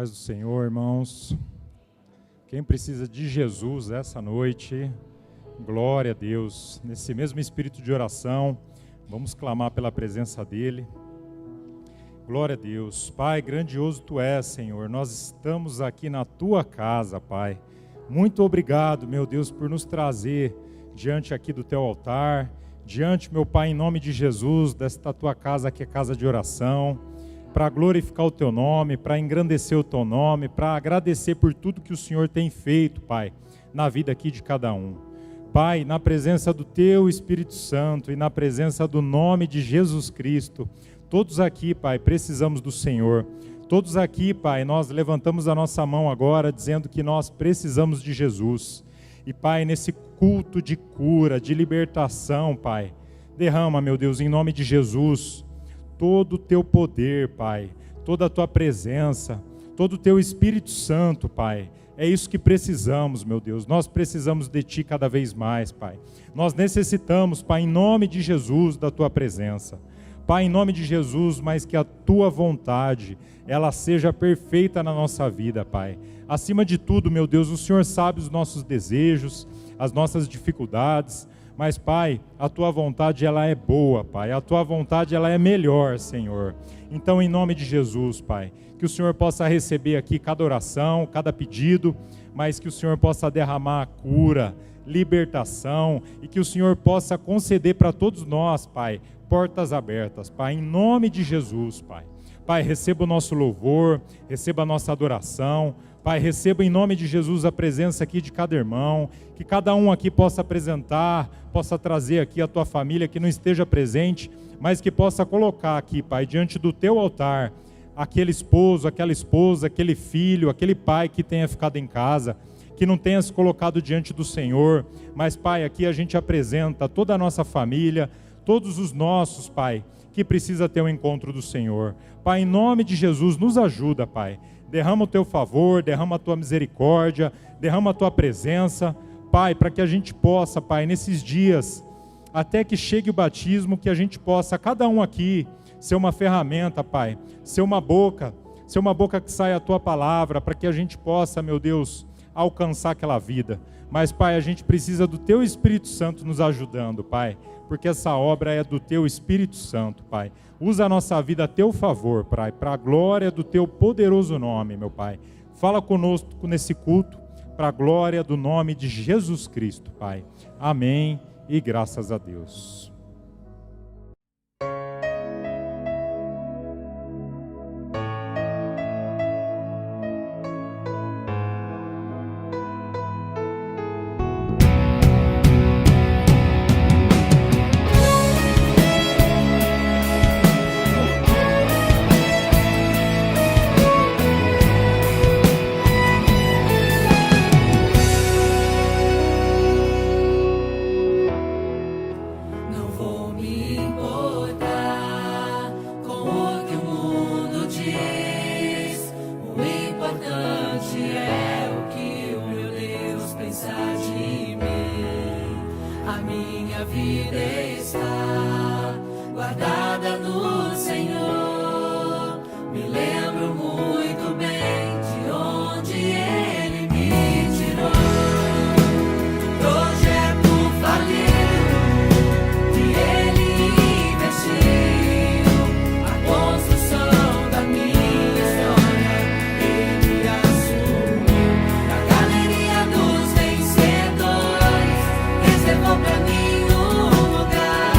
Paz do Senhor, irmãos. Quem precisa de Jesus essa noite, glória a Deus. Nesse mesmo espírito de oração, vamos clamar pela presença dEle. Glória a Deus. Pai, grandioso Tu és, Senhor. Nós estamos aqui na Tua casa, Pai. Muito obrigado, meu Deus, por nos trazer diante aqui do Teu altar, diante, meu Pai, em nome de Jesus, desta Tua casa que é casa de oração, para glorificar o Teu nome, para engrandecer o Teu nome, para agradecer por tudo que o Senhor tem feito, Pai, na vida aqui de cada um. Pai, na presença do Teu Espírito Santo e na presença do nome de Jesus Cristo, todos aqui, Pai, precisamos do Senhor. Todos aqui, Pai, nós levantamos a nossa mão agora, dizendo que nós precisamos de Jesus. E, Pai, nesse culto de cura, de libertação, Pai, derrama, meu Deus, em nome de Jesus, todo o Teu poder, Pai, toda a Tua presença, todo o Teu Espírito Santo, Pai. É isso que precisamos, meu Deus. Nós precisamos de Ti cada vez mais, Pai. Nós necessitamos, Pai, em nome de Jesus, da Tua presença. Pai, em nome de Jesus, mas que a Tua vontade, ela seja perfeita na nossa vida, Pai. Acima de tudo, meu Deus, o Senhor sabe os nossos desejos, as nossas dificuldades, mas, Pai, a Tua vontade, ela é boa, Pai. A Tua vontade, ela é melhor, Senhor. Então, em nome de Jesus, Pai, que o Senhor possa receber aqui cada oração, cada pedido, mas que o Senhor possa derramar cura, libertação, e que o Senhor possa conceder para todos nós, Pai, portas abertas, Pai, em nome de Jesus, Pai. Pai, receba o nosso louvor, receba a nossa adoração, Pai, receba em nome de Jesus a presença aqui de cada irmão, que cada um aqui possa apresentar, possa trazer aqui a Tua família que não esteja presente, mas que possa colocar aqui, Pai, diante do Teu altar, aquele esposo, aquela esposa, aquele filho, aquele pai que tenha ficado em casa, que não tenha se colocado diante do Senhor, mas, Pai, aqui a gente apresenta toda a nossa família, todos os nossos, Pai, que precisa ter um encontro do Senhor. Pai, em nome de Jesus, nos ajuda, Pai. Derrama o Teu favor, derrama a Tua misericórdia, derrama a Tua presença, Pai, para que a gente possa, Pai, nesses dias, até que chegue o batismo, que a gente possa, cada um aqui, ser uma ferramenta, Pai, ser uma boca que saia a Tua palavra, para que a gente possa, meu Deus, alcançar aquela vida. Mas, Pai, a gente precisa do Teu Espírito Santo nos ajudando, Pai, porque essa obra é do Teu Espírito Santo, Pai. Usa a nossa vida a Teu favor, Pai, para a glória do Teu poderoso nome, meu Pai. Fala conosco nesse culto, para a glória do nome de Jesus Cristo, Pai. Amém e graças a Deus. Pra mim um lugar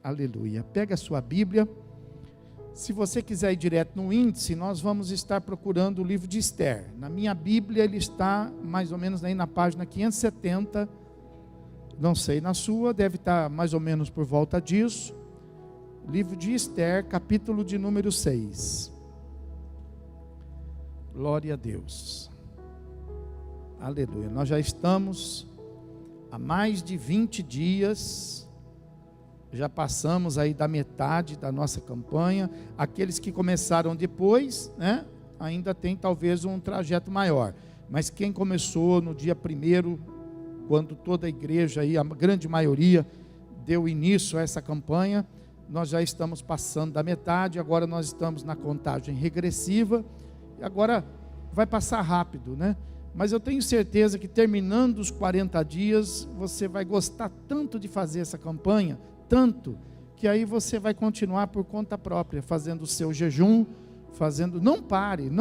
Aleluia. Pega a sua Bíblia. Se você quiser ir direto no índice, nós vamos estar procurando o livro de Esther. Na minha Bíblia ele está mais ou menos aí na página 570. Não sei, na sua deve estar mais ou menos por volta disso. Livro de Esther, capítulo de número 6. Glória a Deus. Aleluia. Nós já estamos há mais de 20 dias. Já passamos aí da metade da nossa campanha. Aqueles que começaram depois, né, ainda tem talvez um trajeto maior. Mas quem começou no dia 1º, quando toda a igreja aí, a grande maioria, deu início a essa campanha, nós já estamos passando da metade. Agora nós estamos na contagem regressiva. E agora vai passar rápido, né? Mas eu tenho certeza que terminando os 40 dias, você vai gostar tanto de fazer essa campanha, tanto, que aí você vai continuar por conta própria, fazendo o seu jejum, não pare,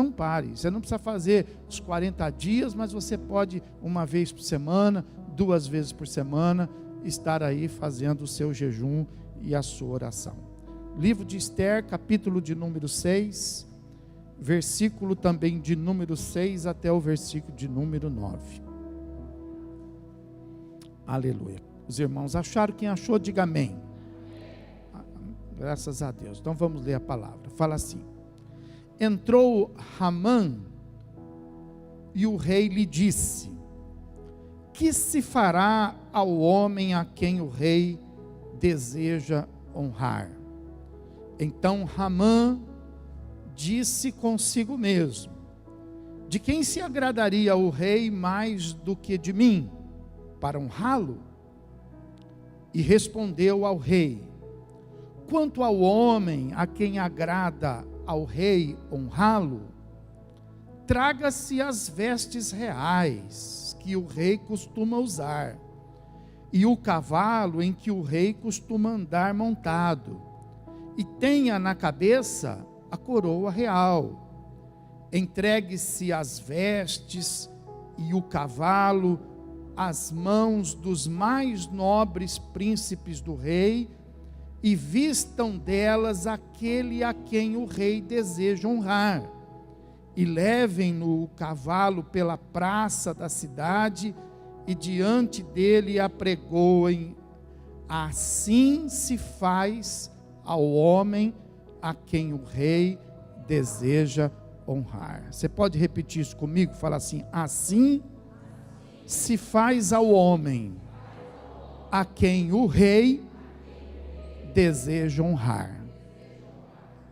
você não precisa fazer os 40 dias, mas você pode uma vez por semana, 2 vezes por semana, estar aí fazendo o seu jejum e a sua oração. Livro de Esther, capítulo de número 6, versículo também de número 6 até o versículo de número 9. Aleluia. Os irmãos acharam? Quem achou, diga amém. Graças a Deus. Então vamos ler a palavra. Fala assim: entrou Ramã e o rei lhe disse: que se fará ao homem a quem o rei deseja honrar? Então Ramã disse consigo mesmo: de quem se agradaria o rei mais do que de mim, para honrá-lo? E respondeu ao rei: quanto ao homem a quem agrada ao rei honrá-lo, traga-se as vestes reais que o rei costuma usar, e o cavalo em que o rei costuma andar montado, e tenha na cabeça a coroa real. Entregue-se as vestes e o cavalo às mãos dos mais nobres príncipes do rei, e vistam delas aquele a quem o rei deseja honrar, e levem-no o cavalo pela praça da cidade, e diante dele apregoem: assim se faz ao homem a quem o rei deseja honrar. Você pode repetir isso comigo? Fala assim: assim se faz ao homem a quem o rei deseja honrar.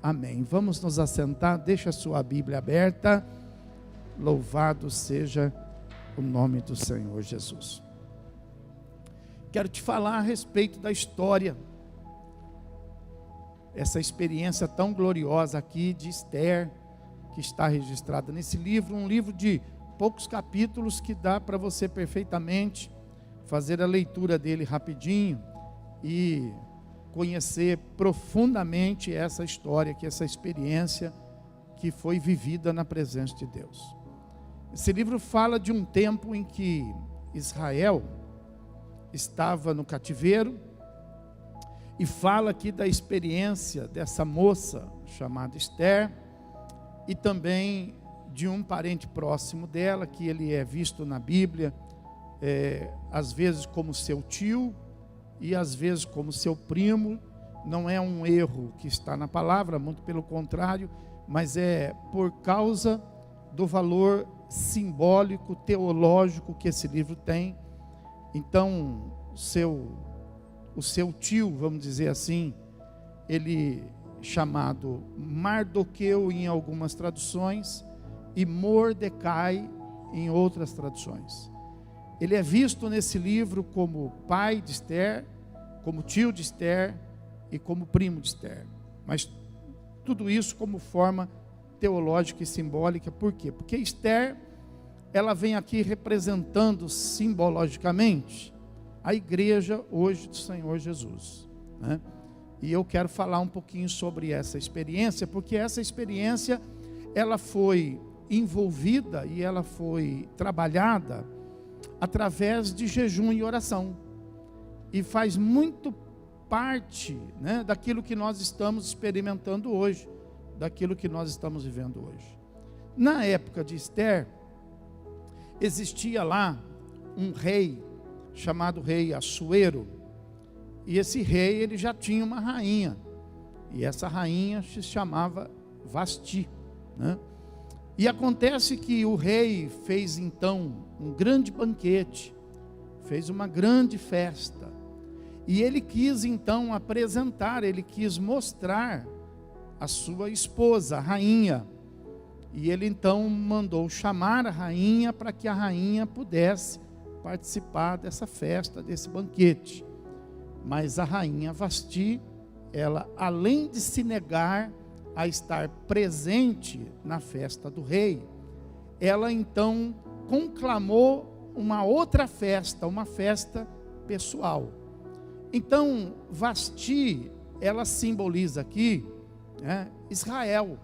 Amém. Vamos nos assentar. Deixa a sua Bíblia aberta. Louvado seja o nome do Senhor Jesus. Quero te falar a respeito da história, essa experiência tão gloriosa aqui de Esther, que está registrada nesse livro, um livro de poucos capítulos que dá para você perfeitamente fazer a leitura dele rapidinho e conhecer profundamente essa história, que essa experiência que foi vivida na presença de Deus. Esse livro fala de um tempo em que Israel estava no cativeiro, e fala aqui da experiência dessa moça chamada Esther, e também de um parente próximo dela, que ele é visto na Bíblia, às vezes como seu tio, e às vezes como seu primo. Não é um erro que está na palavra, muito pelo contrário, mas é por causa do valor simbólico, teológico que esse livro tem. Então, o seu tio, vamos dizer assim, ele chamado Mardoqueu em algumas traduções, e Mordecai em outras traduções. Ele é visto nesse livro como pai de Esther, como tio de Esther e como primo de Esther. Mas tudo isso como forma teológica e simbólica. Por quê? Porque Esther, ela vem aqui representando simbologicamente a igreja hoje do Senhor Jesus, né? E eu quero falar um pouquinho sobre essa experiência, porque essa experiência, ela foi envolvida e ela foi trabalhada através de jejum e oração. E faz muito parte, né, daquilo que nós estamos experimentando hoje, daquilo que nós estamos vivendo hoje. Na época de Esther, existia lá um rei, chamado rei Assuero, e esse rei, ele já tinha uma rainha, e essa rainha se chamava Vasti, né? E acontece que o rei fez então um grande banquete, fez uma grande festa, e ele quis então apresentar, ele quis mostrar a sua esposa, a rainha, e ele então mandou chamar a rainha para que a rainha pudesse participar dessa festa, desse banquete. Mas a rainha Vasti, ela, além de se negar a estar presente na festa do rei, ela então conclamou uma outra festa, uma festa pessoal. Então, Vasti, ela simboliza aqui, né, Israel.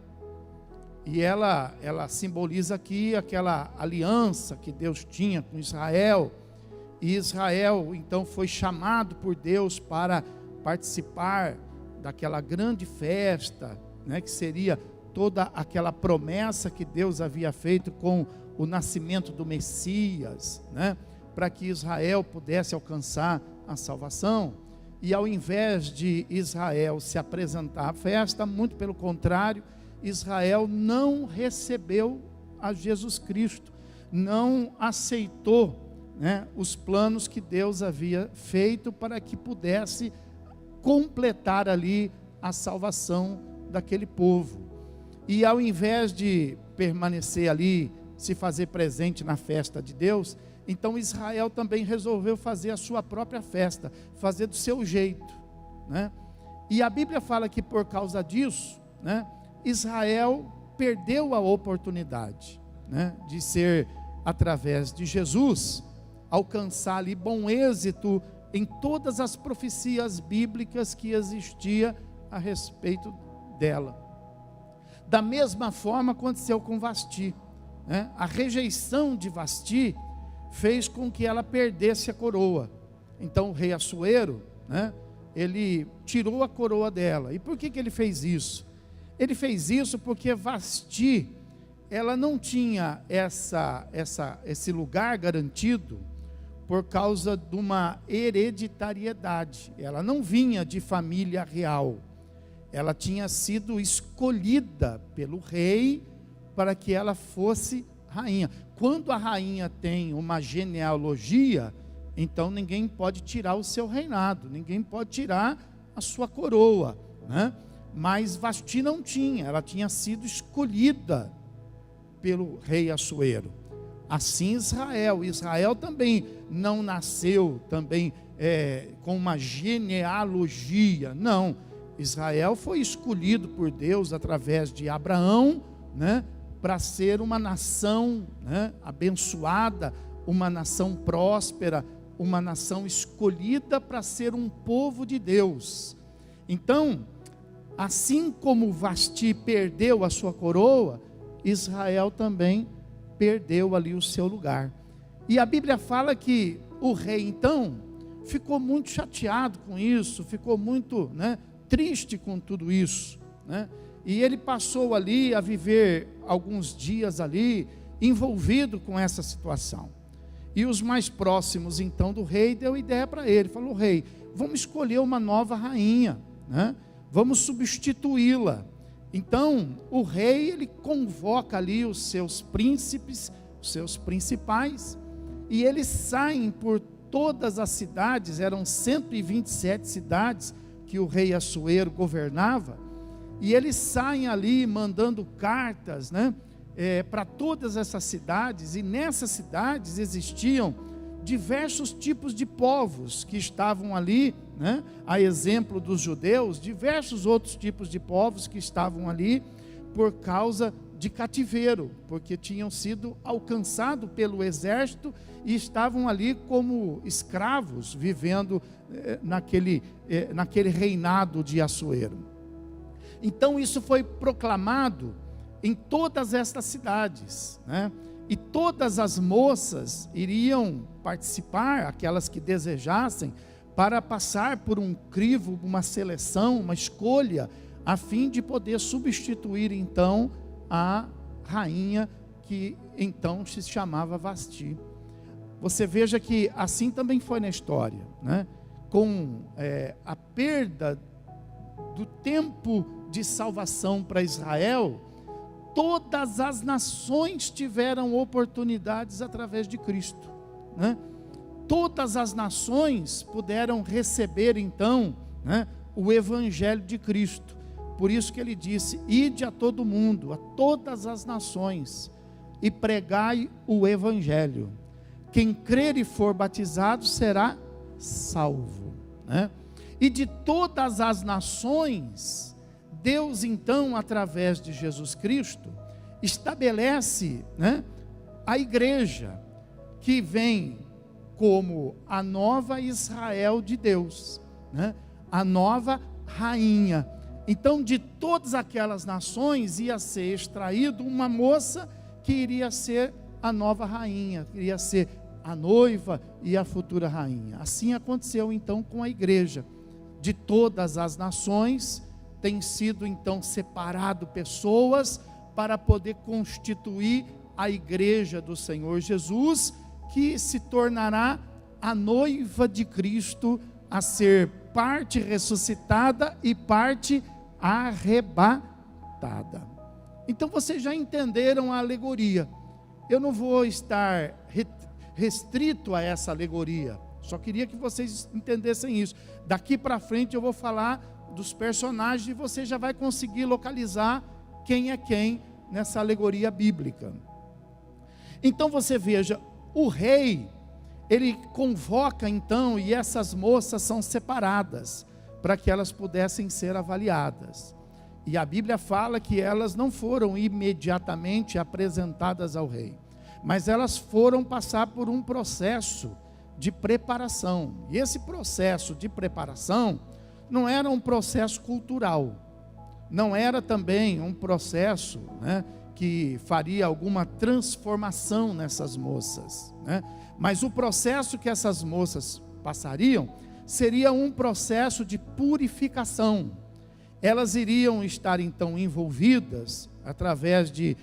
E ela simboliza aqui aquela aliança que Deus tinha com Israel. E Israel, então, foi chamado por Deus para participar daquela grande festa, né, que seria toda aquela promessa que Deus havia feito com o nascimento do Messias, né, para que Israel pudesse alcançar a salvação. E ao invés de Israel se apresentar à festa, muito pelo contrário, Israel não recebeu a Jesus Cristo, não aceitou, né, os planos que Deus havia feito para que pudesse completar ali a salvação daquele povo. E ao invés de permanecer ali, se fazer presente na festa de Deus, então Israel também resolveu fazer a sua própria festa, fazer do seu jeito, né? E a Bíblia fala que por causa disso, né, Israel perdeu a oportunidade, né, de ser, através de Jesus, alcançar ali bom êxito em todas as profecias bíblicas que existia a respeito dela. Da mesma forma aconteceu com Vasti, né? A rejeição de Vasti fez com que ela perdesse a coroa. Então o rei Assuero, né, ele tirou a coroa dela. E por que ele fez isso? Ele fez isso porque Vasti, ela não tinha esse lugar garantido por causa de uma hereditariedade. Ela não vinha de família real. Ela tinha sido escolhida pelo rei para que ela fosse rainha. Quando a rainha tem uma genealogia, então ninguém pode tirar o seu reinado, ninguém pode tirar a sua coroa, né? Mas Vasti não tinha, ela tinha sido escolhida pelo rei Assuero. Assim Israel também não nasceu também com uma genealogia, não. Israel foi escolhido por Deus através de Abraão, né, para ser uma nação, né, abençoada, uma nação próspera, uma nação escolhida para ser um povo de Deus. Então, assim como Vasti perdeu a sua coroa, Israel também perdeu ali o seu lugar. E a Bíblia fala que o rei então ficou muito chateado com isso, ficou muito, né, triste com tudo isso, né? E ele passou ali a viver alguns dias ali envolvido com essa situação. E os mais próximos então do rei deu ideia para ele, falou: rei, vamos escolher uma nova rainha, né? Vamos substituí-la. Então o rei, ele convoca ali os seus príncipes, os seus principais, e eles saem por todas as cidades. Eram 127 cidades que o rei Assuero governava, e eles saem ali mandando cartas, né, para todas essas cidades. E nessas cidades existiam diversos tipos de povos que estavam ali, né, a exemplo dos judeus, diversos outros tipos de povos que estavam ali por causa de cativeiro, porque tinham sido alcançados pelo exército e estavam ali como escravos, vivendo naquele reinado de Assuero. Então isso foi proclamado em todas estas cidades, né? E todas as moças iriam participar, aquelas que desejassem, para passar por um crivo, uma seleção, uma escolha, a fim de poder substituir então a rainha que então se chamava Vasti. Você veja que assim também foi na história, né? Com a perda do tempo de salvação para Israel, todas as nações tiveram oportunidades através de Cristo, né? Todas as nações puderam receber então, né, o evangelho de Cristo. Por isso que ele disse: ide a todo mundo, a todas as nações, e pregai o evangelho. Quem crer e for batizado será salvo, né? E de todas as nações, Deus então, através de Jesus Cristo, estabelece, né, a igreja, que vem como a nova Israel de Deus, né? A nova rainha. Então, de todas aquelas nações ia ser extraído uma moça que iria ser a nova rainha, que iria ser a noiva e a futura rainha. Assim aconteceu então com a igreja. De todas as nações tem sido então separado pessoas para poder constituir a igreja do Senhor Jesus, que se tornará a noiva de Cristo, a ser parte ressuscitada e parte arrebatada. Então vocês já entenderam a alegoria. Eu não vou estar restrito a essa alegoria, só queria que vocês entendessem isso. Daqui para frente eu vou falar dos personagens e você já vai conseguir localizar quem é quem nessa alegoria bíblica. Então você veja, o rei, ele convoca então, e essas moças são separadas, para que elas pudessem ser avaliadas. E a Bíblia fala que elas não foram imediatamente apresentadas ao rei, mas elas foram passar por um processo de preparação. E esse processo de preparação não era um processo cultural, não era também um processo, né, que faria alguma transformação nessas moças, né? Mas o processo que essas moças passariam seria um processo de purificação. Elas iriam estar então envolvidas através de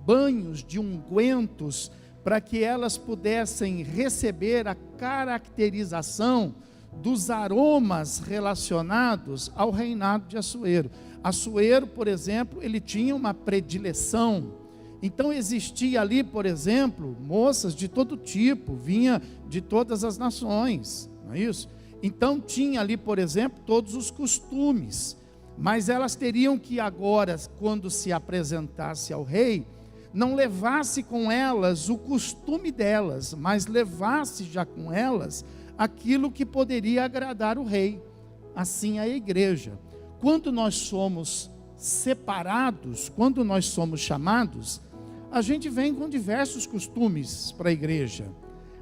banhos, de ungüentos, para que elas pudessem receber a caracterização dos aromas relacionados ao reinado de Assuero. Assuero, por exemplo, ele tinha uma predileção. Então existia ali, por exemplo, moças de todo tipo, vinha de todas as nações, não é isso? Então tinha ali, por exemplo, todos os costumes, mas elas teriam que agora, quando se apresentasse ao rei, não levasse com elas o costume delas, mas levasse já com elas aquilo que poderia agradar o rei. Assim a igreja, quando nós somos separados, quando nós somos chamados, a gente vem com diversos costumes para a igreja,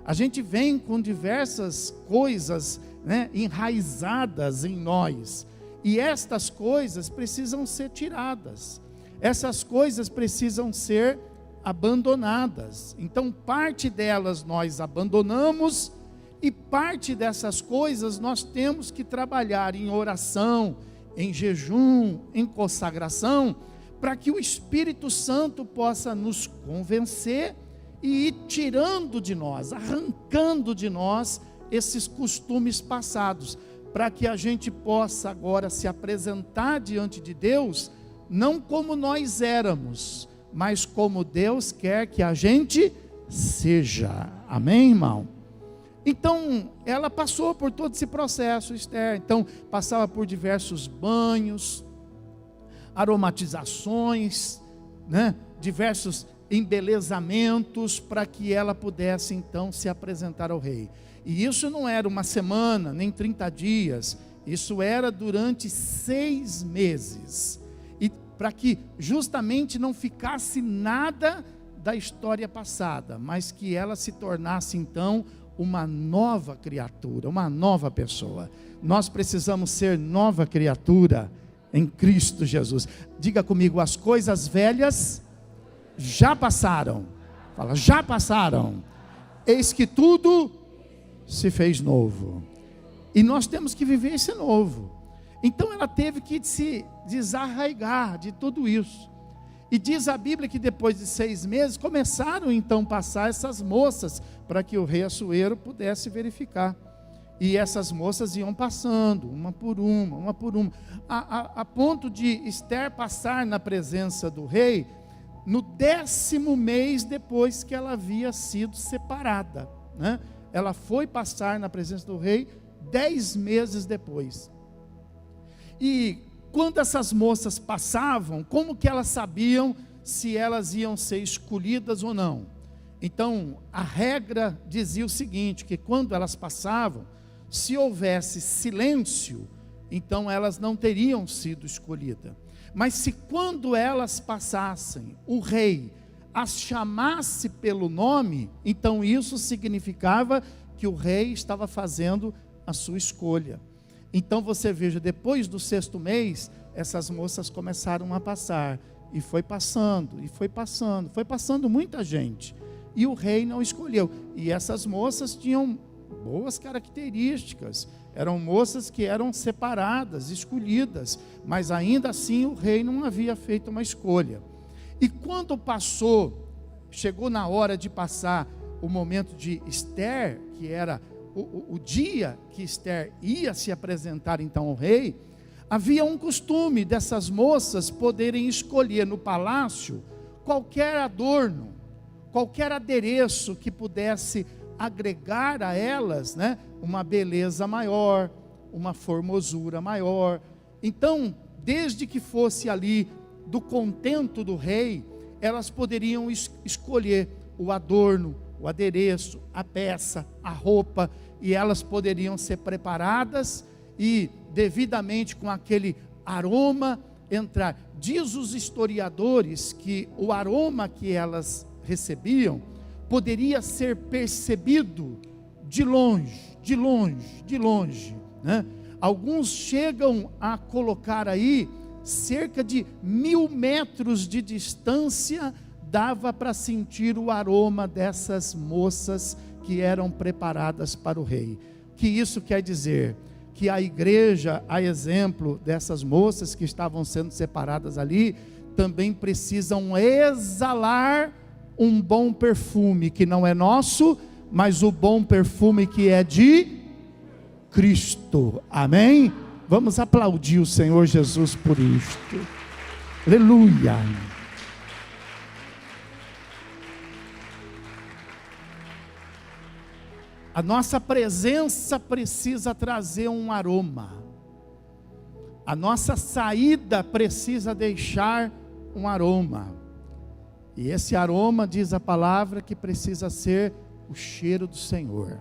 a gente vem com diversas coisas, né, enraizadas em nós, e estas coisas precisam ser tiradas, essas coisas precisam ser abandonadas. Então parte delas nós abandonamos, e parte dessas coisas nós temos que trabalhar em oração, em jejum, em consagração, para que o Espírito Santo possa nos convencer e ir tirando de nós, arrancando de nós esses costumes passados, para que a gente possa agora se apresentar diante de Deus, não como nós éramos, mas como Deus quer que a gente seja. Amém, irmão? Então, ela passou por todo esse processo, Esther. Então, passava por diversos banhos, aromatizações, né? Diversos embelezamentos, para que ela pudesse então se apresentar ao rei. E isso não era uma semana, nem 30 dias, isso era durante 6 meses. E para que justamente não ficasse nada da história passada, mas que ela se tornasse então uma nova criatura, uma nova pessoa. Nós precisamos ser nova criatura em Cristo Jesus. Diga comigo, as coisas velhas já passaram. Fala, já passaram. Eis que tudo se fez novo. E nós temos que viver esse novo. Então ela teve que se desarraigar de tudo isso. E diz a Bíblia que depois de 6 meses, começaram então a passar essas moças, para que o rei Assuero pudesse verificar. E essas moças iam passando, uma por uma, a ponto de Esther passar na presença do rei, no 10º mês depois que ela havia sido separada, né? Ela foi passar na presença do rei 10 meses depois. E quando essas moças passavam, como que elas sabiam se elas iam ser escolhidas ou não? Então, a regra dizia o seguinte, que quando elas passavam, se houvesse silêncio, então elas não teriam sido escolhidas. Mas se quando elas passassem, o rei as chamasse pelo nome, então isso significava que o rei estava fazendo a sua escolha. Então você veja, depois do 6º mês, essas moças começaram a passar, e foi passando muita gente, e o rei não escolheu. E essas moças tinham boas características, eram moças que eram separadas, escolhidas, mas ainda assim o rei não havia feito uma escolha. E quando chegou na hora de passar o momento de Esther, que era o dia que Esther ia se apresentar então ao rei, havia um costume dessas moças poderem escolher no palácio qualquer adorno, qualquer adereço que pudesse agregar a elas, né, uma beleza maior, uma formosura maior. Então, desde que fosse ali do contento do rei, elas poderiam escolher o adorno, o adereço, a peça, a roupa, e elas poderiam ser preparadas e devidamente com aquele aroma entrar. Diz os historiadores que o aroma que elas recebiam poderia ser percebido de longe, né? Alguns chegam a colocar aí cerca de 1000 metros de distância, dava para sentir o aroma dessas moças que eram preparadas para o rei. Que isso quer dizer? Que a igreja, a exemplo dessas moças que estavam sendo separadas ali, também precisam exalar um bom perfume, que não é nosso, mas o bom perfume que é de Cristo. Amém? Vamos aplaudir o Senhor Jesus por isto. Aleluia. A nossa presença precisa trazer um aroma. A nossa saída precisa deixar um aroma. E esse aroma, diz a palavra, que precisa ser o cheiro do Senhor,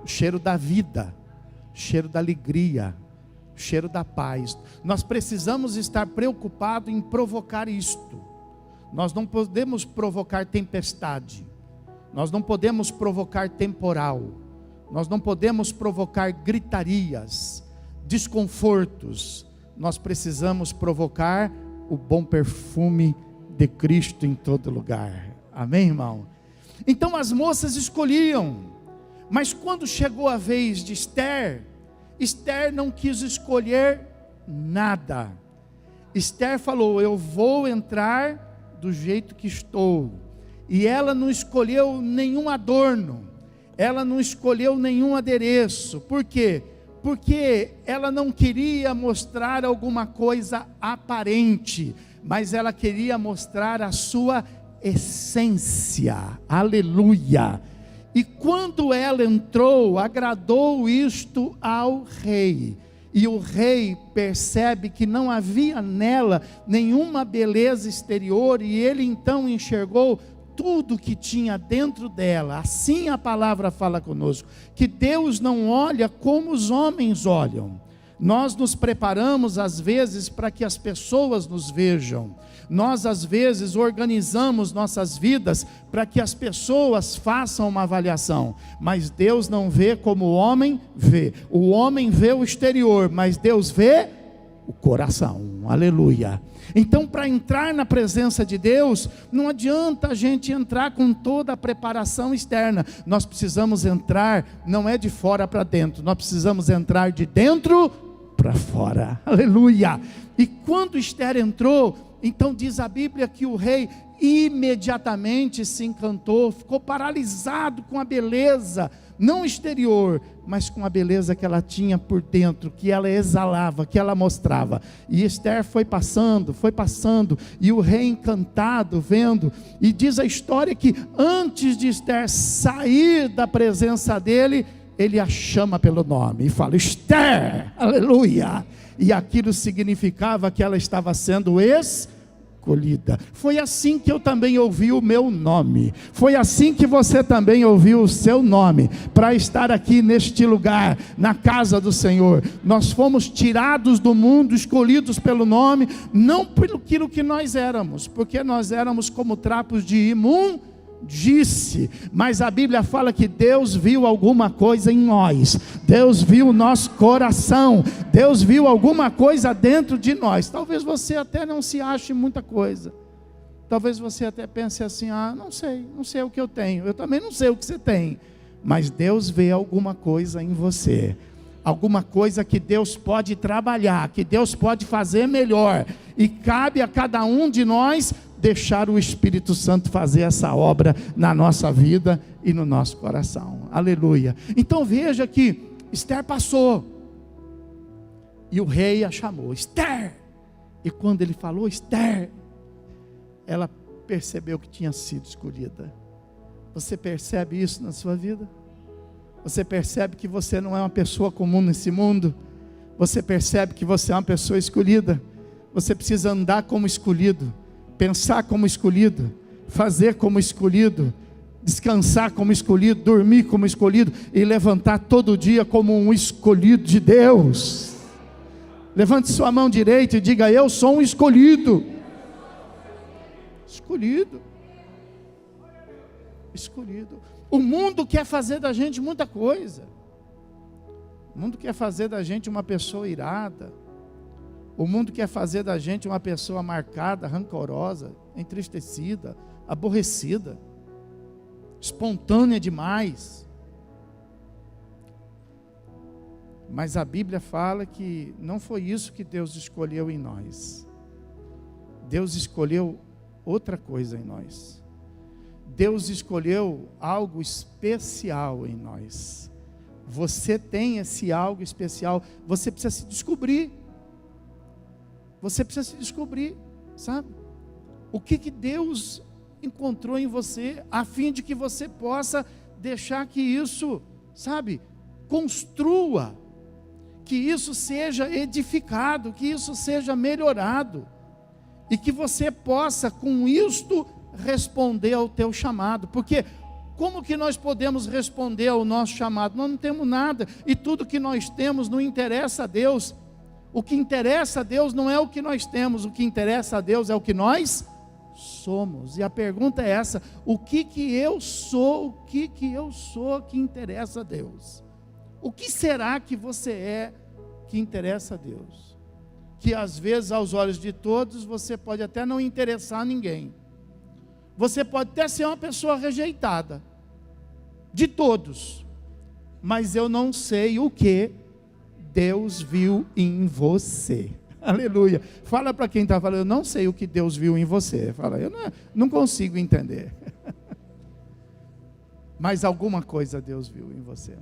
o cheiro da vida, o cheiro da alegria, o cheiro da paz. Nós precisamos estar preocupados em provocar isto. Nós não podemos provocar tempestade, nós não podemos provocar temporal, nós não podemos provocar gritarias, desconfortos. Nós precisamos provocar o bom perfume de Cristo em todo lugar. Amém, irmão? Então as moças escolhiam, mas quando chegou a vez de Esther, Esther não quis escolher nada. Esther falou: eu vou entrar do jeito que estou. E ela não escolheu nenhum adorno, ela não escolheu nenhum adereço. Por quê? Porque ela não queria mostrar alguma coisa aparente, mas ela queria mostrar a sua essência. Aleluia. E quando ela entrou, agradou isto ao rei. E o rei percebe que não havia nela nenhuma beleza exterior, e ele então enxergou tudo que tinha dentro dela. Assim a palavra fala conosco, que Deus não olha como os homens olham. Nós nos preparamos às vezes para que as pessoas nos vejam. Nós às vezes organizamos nossas vidas para que as pessoas façam uma avaliação. Mas Deus não vê como o homem vê. O homem vê o exterior, mas Deus vê o coração. Aleluia. Então, para entrar na presença de Deus, não adianta a gente entrar com toda a preparação externa. Nós precisamos entrar, não é de fora para dentro, nós precisamos entrar de dentro para fora. Aleluia! E quando Esther entrou, então diz a Bíblia que o rei imediatamente se encantou, ficou paralisado com a beleza, não exterior, mas com a beleza que ela tinha por dentro, que ela exalava, que ela mostrava. E Esther foi passando, e o rei encantado vendo, e diz a história que antes de Esther sair da presença dele, ele a chama pelo nome e fala: Esther, aleluia. E aquilo significava que ela estava sendo escolhida. Foi assim que eu também ouvi o meu nome, foi assim que você também ouviu o seu nome, para estar aqui neste lugar, na casa do Senhor. Nós fomos tirados do mundo, escolhidos pelo nome, não pelo aquilo que nós éramos, porque nós éramos como trapos de imundície, mas a Bíblia fala que Deus viu alguma coisa em nós, Deus viu o nosso coração, Deus viu alguma coisa dentro de nós. Talvez você até não se ache muita coisa, talvez você até pense assim: não sei o que eu tenho, eu também não sei o que você tem, mas Deus vê alguma coisa em você, alguma coisa que Deus pode trabalhar, que Deus pode fazer melhor, e cabe a cada um de nós deixar o Espírito Santo fazer essa obra na nossa vida e no nosso coração. Aleluia. Então veja que Esther passou, e o rei a chamou: Esther. E quando ele falou Esther, ela percebeu que tinha sido escolhida. Você percebe isso na sua vida? Você percebe que você não é uma pessoa comum nesse mundo? Você percebe que você é uma pessoa escolhida? Você precisa andar como escolhido, pensar como escolhido, fazer como escolhido, descansar como escolhido, dormir como escolhido, e levantar todo dia como um escolhido de Deus. Levante sua mão direita e diga: eu sou um escolhido. Escolhido. Escolhido. O mundo quer fazer da gente muita coisa. O mundo quer fazer da gente uma pessoa irada. O mundo quer fazer da gente uma pessoa marcada, rancorosa, entristecida, aborrecida, espontânea demais. Mas a Bíblia fala que não foi isso que Deus escolheu em nós. Deus escolheu outra coisa em nós. Deus escolheu algo especial em nós. Você tem esse algo especial, você precisa se descobrir. Você precisa se descobrir, sabe? O que Deus encontrou em você, a fim de que você possa deixar que isso, sabe, construa, que isso seja edificado, que isso seja melhorado, e que você possa com isto responder ao teu chamado. Porque como que nós podemos responder ao nosso chamado? Nós não temos nada, e tudo que nós temos não interessa a Deus. O que interessa a Deus não é o que nós temos, o que interessa a Deus é o que nós somos. E a pergunta é essa: o que eu sou, o que eu sou que interessa a Deus? O que será que você é que interessa a Deus? Que às vezes aos olhos de todos você pode até não interessar a ninguém, você pode até ser uma pessoa rejeitada de todos, mas eu não sei o que Deus viu em você. Aleluia. Fala para quem está falando: eu não sei o que Deus viu em você. Fala: eu não consigo entender. Mas alguma coisa Deus viu em você.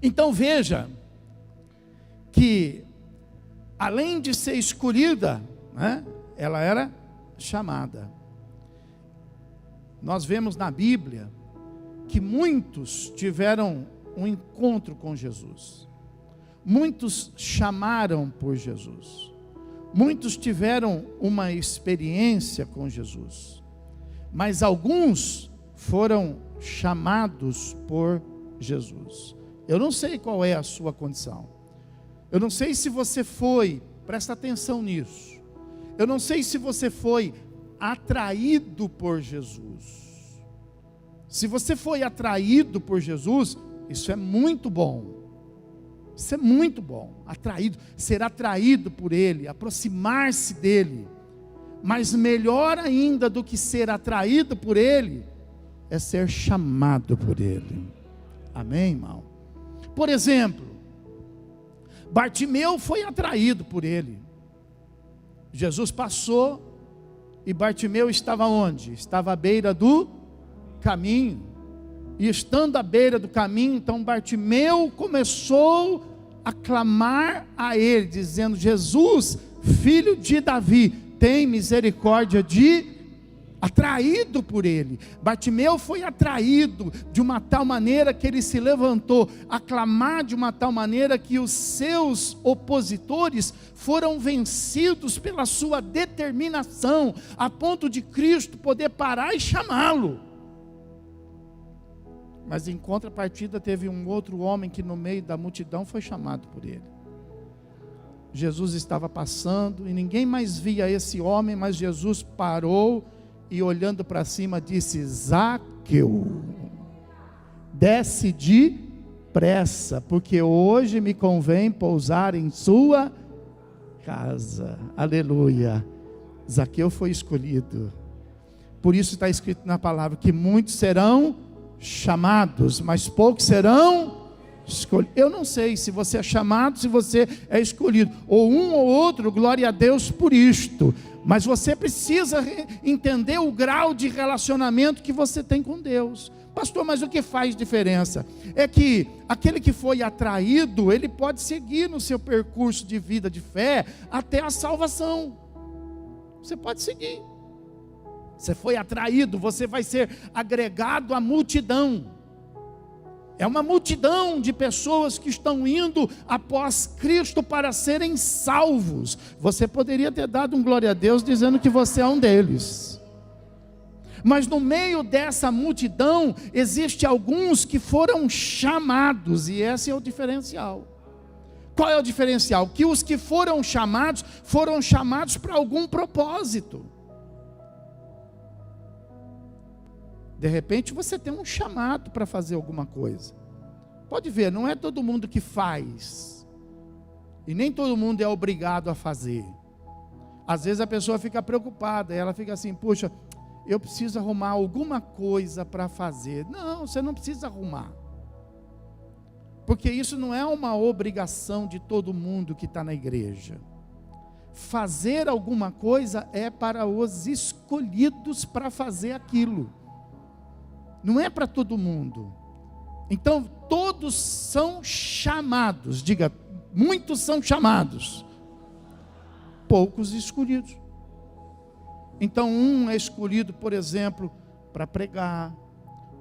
Então veja que além de ser escolhida, né, ela era chamada. Nós vemos na Bíblia que muitos tiveram um encontro com Jesus. Muitos chamaram por Jesus, muitos tiveram uma experiência com Jesus, mas alguns foram chamados por Jesus. Eu não sei qual é a sua condição, eu não sei se você foi, presta atenção nisso, eu não sei se você foi atraído por Jesus. Se você foi atraído por Jesus, isso é muito bom. Isso é muito bom, ser atraído por Ele, aproximar-se dEle. Mas melhor ainda do que ser atraído por Ele, é ser chamado por Ele. Amém, irmão? Por exemplo, Bartimeu foi atraído por Ele. Jesus passou e Bartimeu estava onde? Estava à beira do caminho. E estando à beira do caminho, então Bartimeu começou a clamar a Ele, dizendo: Jesus, filho de Davi, tem misericórdia atraído por Ele. Bartimeu foi atraído de uma tal maneira que ele se levantou a clamar de uma tal maneira que os seus opositores foram vencidos pela sua determinação, a ponto de Cristo poder parar e chamá-lo. Mas em contrapartida teve um outro homem que no meio da multidão foi chamado por Ele. Jesus estava passando e ninguém mais via esse homem, mas Jesus parou e olhando para cima disse: Zaqueu, desce depressa, porque hoje me convém pousar em sua casa. Aleluia. Zaqueu foi escolhido. Por isso está escrito na palavra que muitos serão chamados, mas poucos serão escolhidos. Eu não sei se você é chamado, se você é escolhido, ou um ou outro, glória a Deus por isto. Mas você precisa entender o grau de relacionamento que você tem com Deus. Pastor, mas o que faz diferença? É que aquele que foi atraído, ele pode seguir no seu percurso de vida de fé até a salvação. Você pode seguir. Você foi atraído, você vai ser agregado à multidão. É uma multidão de pessoas que estão indo após Cristo para serem salvos. Você poderia ter dado um glória a Deus dizendo que você é um deles. Mas no meio dessa multidão, existe alguns que foram chamados, e esse é o diferencial. Qual é o diferencial? Que os que foram chamados para algum propósito. De repente você tem um chamado para fazer alguma coisa. Pode ver, não é todo mundo que faz. E nem todo mundo é obrigado a fazer. Às vezes a pessoa fica preocupada, ela fica assim: puxa, eu preciso arrumar alguma coisa para fazer. Não, você não precisa arrumar. Porque isso não é uma obrigação de todo mundo que está na igreja. Fazer alguma coisa é para os escolhidos para fazer aquilo. Não é para todo mundo. Então todos são chamados. Diga, muitos são chamados, poucos escolhidos. Então um é escolhido, por exemplo, para pregar.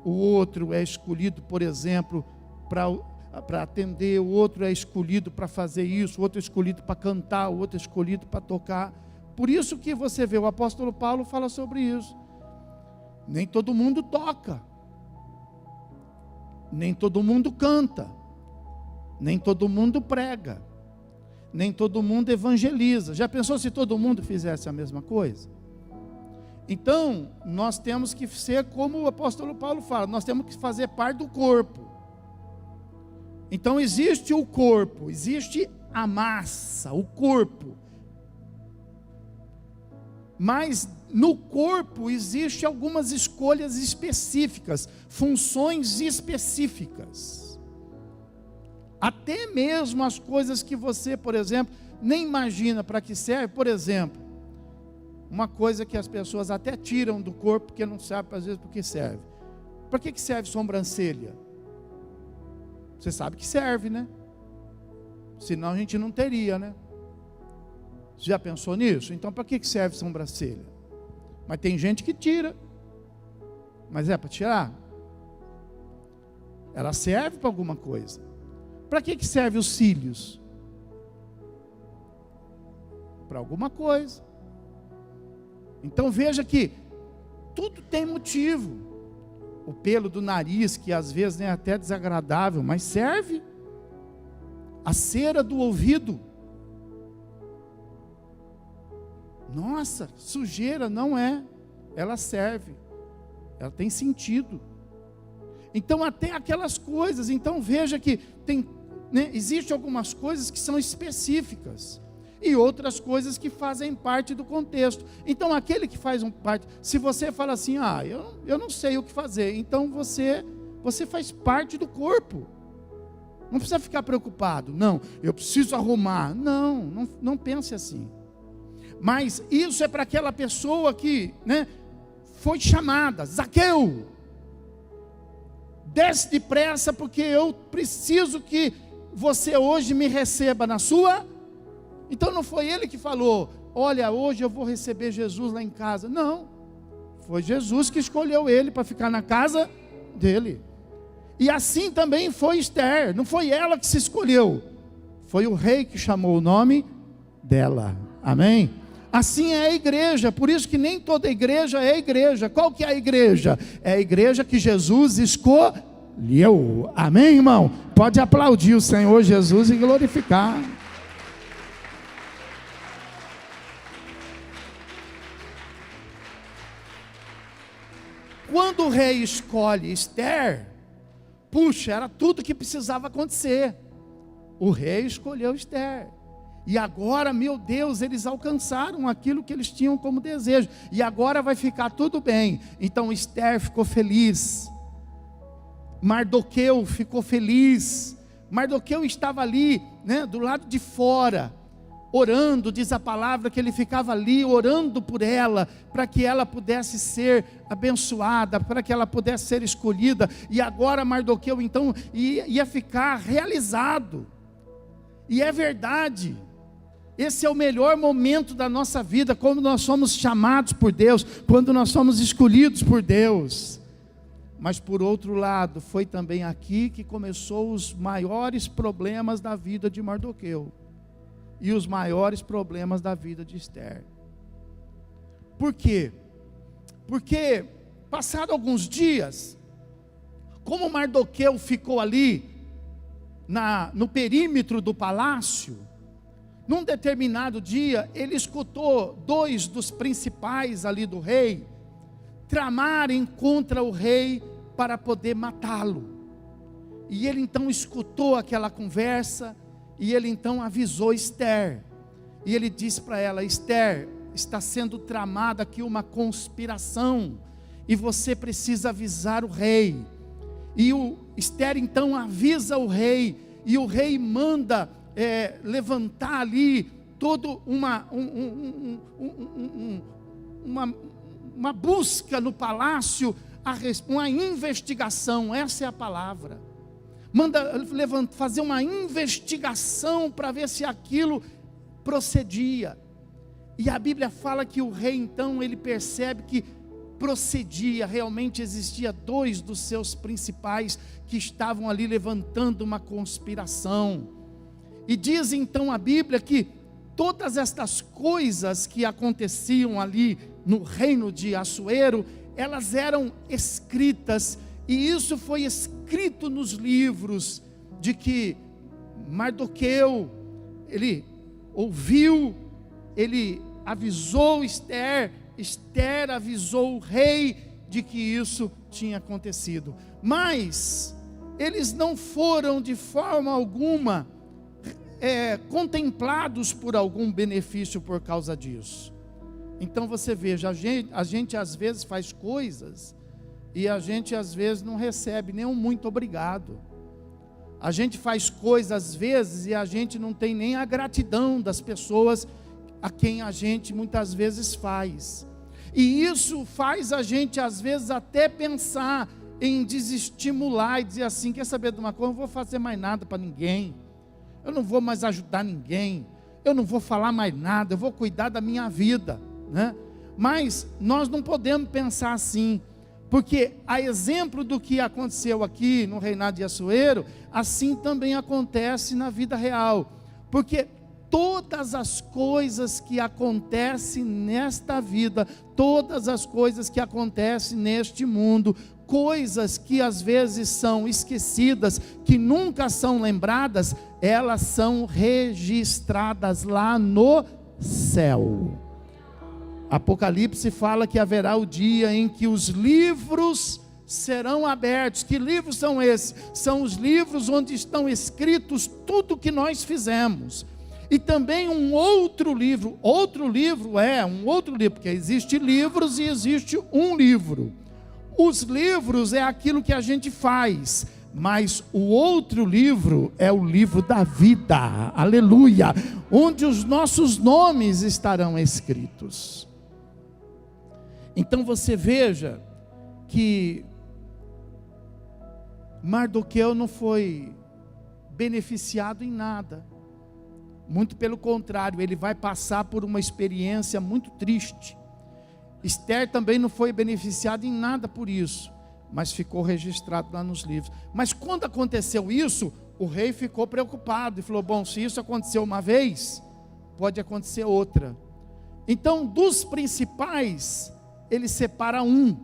O outro é escolhido, por exemplo, para atender. O outro é escolhido para fazer isso. O outro é escolhido para cantar. O outro é escolhido para tocar. Por isso que você vê, o apóstolo Paulo fala sobre isso. Nem todo mundo toca, nem todo mundo canta, nem todo mundo prega, nem todo mundo evangeliza. Já pensou se todo mundo fizesse a mesma coisa? Então, nós temos que ser como o apóstolo Paulo fala, nós temos que fazer parte do corpo. Então existe o corpo, existe a massa, o corpo. Mas no corpo existe algumas escolhas específicas, funções específicas. Até mesmo as coisas que você, por exemplo, nem imagina para que serve. Por exemplo, uma coisa que as pessoas até tiram do corpo porque não sabe às vezes para que serve. Para que serve sobrancelha? Você sabe que serve, né? Senão a gente não teria, né? Você já pensou nisso? Então para que serve sobrancelha? Mas tem gente que tira. Mas é para tirar? Ela serve para alguma coisa. Para que serve os cílios? Para alguma coisa. Então veja que tudo tem motivo. O pelo do nariz, que às vezes é até desagradável, mas serve. A cera do ouvido. Nossa, sujeira, não é. Ela serve. Ela tem sentido. Então até aquelas coisas. Então veja que tem né? Existem algumas coisas que são específicas e outras coisas que fazem parte do contexto. Então aquele que faz parte, se você fala assim, eu não sei o que fazer, então você faz parte do corpo. Não precisa ficar preocupado. Não, eu preciso arrumar. Não pense assim. Mas isso é para aquela pessoa que, né, foi chamada. Zaqueu, desce depressa, porque eu preciso que você hoje me receba na sua. Então não foi ele que falou, olha, hoje eu vou receber Jesus lá em casa. Não, foi Jesus que escolheu ele para ficar na casa dele. E assim também foi Esther, não foi ela que se escolheu, foi o rei que chamou o nome dela, amém? Assim é a igreja, por isso que nem toda igreja é igreja. Qual que é a igreja? É a igreja que Jesus escolheu, amém, irmão? Pode aplaudir o Senhor Jesus e glorificar. Quando o rei escolhe Esther, puxa, era tudo que precisava acontecer. O rei escolheu Esther. E agora, meu Deus, eles alcançaram aquilo que eles tinham como desejo. E agora vai ficar tudo bem. Então Esther ficou feliz. Mardoqueu ficou feliz. Mardoqueu estava ali, né, do lado de fora, orando, diz a palavra que ele ficava ali orando por ela, para que ela pudesse ser abençoada, para que ela pudesse ser escolhida. E agora Mardoqueu então ia ficar realizado. E é verdade, esse é o melhor momento da nossa vida, quando nós somos chamados por Deus, quando nós somos escolhidos por Deus. Mas por outro lado, foi também aqui que começou os maiores problemas da vida de Mardoqueu e os maiores problemas da vida de Esther. Por quê? Porque passado alguns dias, como Mardoqueu ficou ali no perímetro do palácio, num determinado dia ele escutou dois dos principais ali do rei tramarem contra o rei para poder matá-lo. E ele então escutou aquela conversa, e ele então avisou Esther, e ele disse para ela: Esther, está sendo tramada aqui uma conspiração, e você precisa avisar o rei. E Esther então avisa o rei, e o rei manda levantar ali toda uma busca no palácio, uma investigação, essa é a palavra. Manda fazer uma investigação para ver se aquilo procedia. E a Bíblia fala que o rei então, ele percebe que procedia, realmente existia dois dos seus principais que estavam ali levantando uma conspiração. E diz então a Bíblia que todas estas coisas que aconteciam ali no reino de Assuero, elas eram escritas, e isso foi escrito nos livros, de que Mardoqueu, ele ouviu, ele avisou Esther, Esther avisou o rei de que isso tinha acontecido. Mas eles não foram de forma alguma contemplados por algum benefício por causa disso. Então você veja, a gente às vezes faz coisas e a gente às vezes não recebe nem um muito obrigado. A gente faz coisas às vezes e a gente não tem nem a gratidão das pessoas a quem a gente muitas vezes faz. E isso faz a gente às vezes até pensar em desestimular e dizer assim: quer saber de uma coisa, eu não vou fazer mais nada para ninguém, eu não vou mais ajudar ninguém, eu não vou falar mais nada, eu vou cuidar da minha vida, né? Mas nós não podemos pensar assim, porque a exemplo do que aconteceu aqui no reinado de Assuero, assim também acontece na vida real. Porque todas as coisas que acontecem nesta vida, todas as coisas que acontecem neste mundo, coisas que às vezes são esquecidas, que nunca são lembradas, elas são registradas lá no céu. Apocalipse fala que haverá o dia em que os livros serão abertos. Que livros são esses? São os livros onde estão escritos tudo que nós fizemos. E também um outro livro, porque existe livros e existe um livro. Os livros é aquilo que a gente faz, mas o outro livro é o livro da vida, aleluia, onde os nossos nomes estarão escritos. Então você veja que Mardoqueu não foi beneficiado em nada. Muito pelo contrário, ele vai passar por uma experiência muito triste. Esther também não foi beneficiada em nada por isso, mas ficou registrado lá nos livros. Mas quando aconteceu isso, o rei ficou preocupado e falou: bom, se isso aconteceu uma vez, pode acontecer outra. Então, dos principais, ele separa um.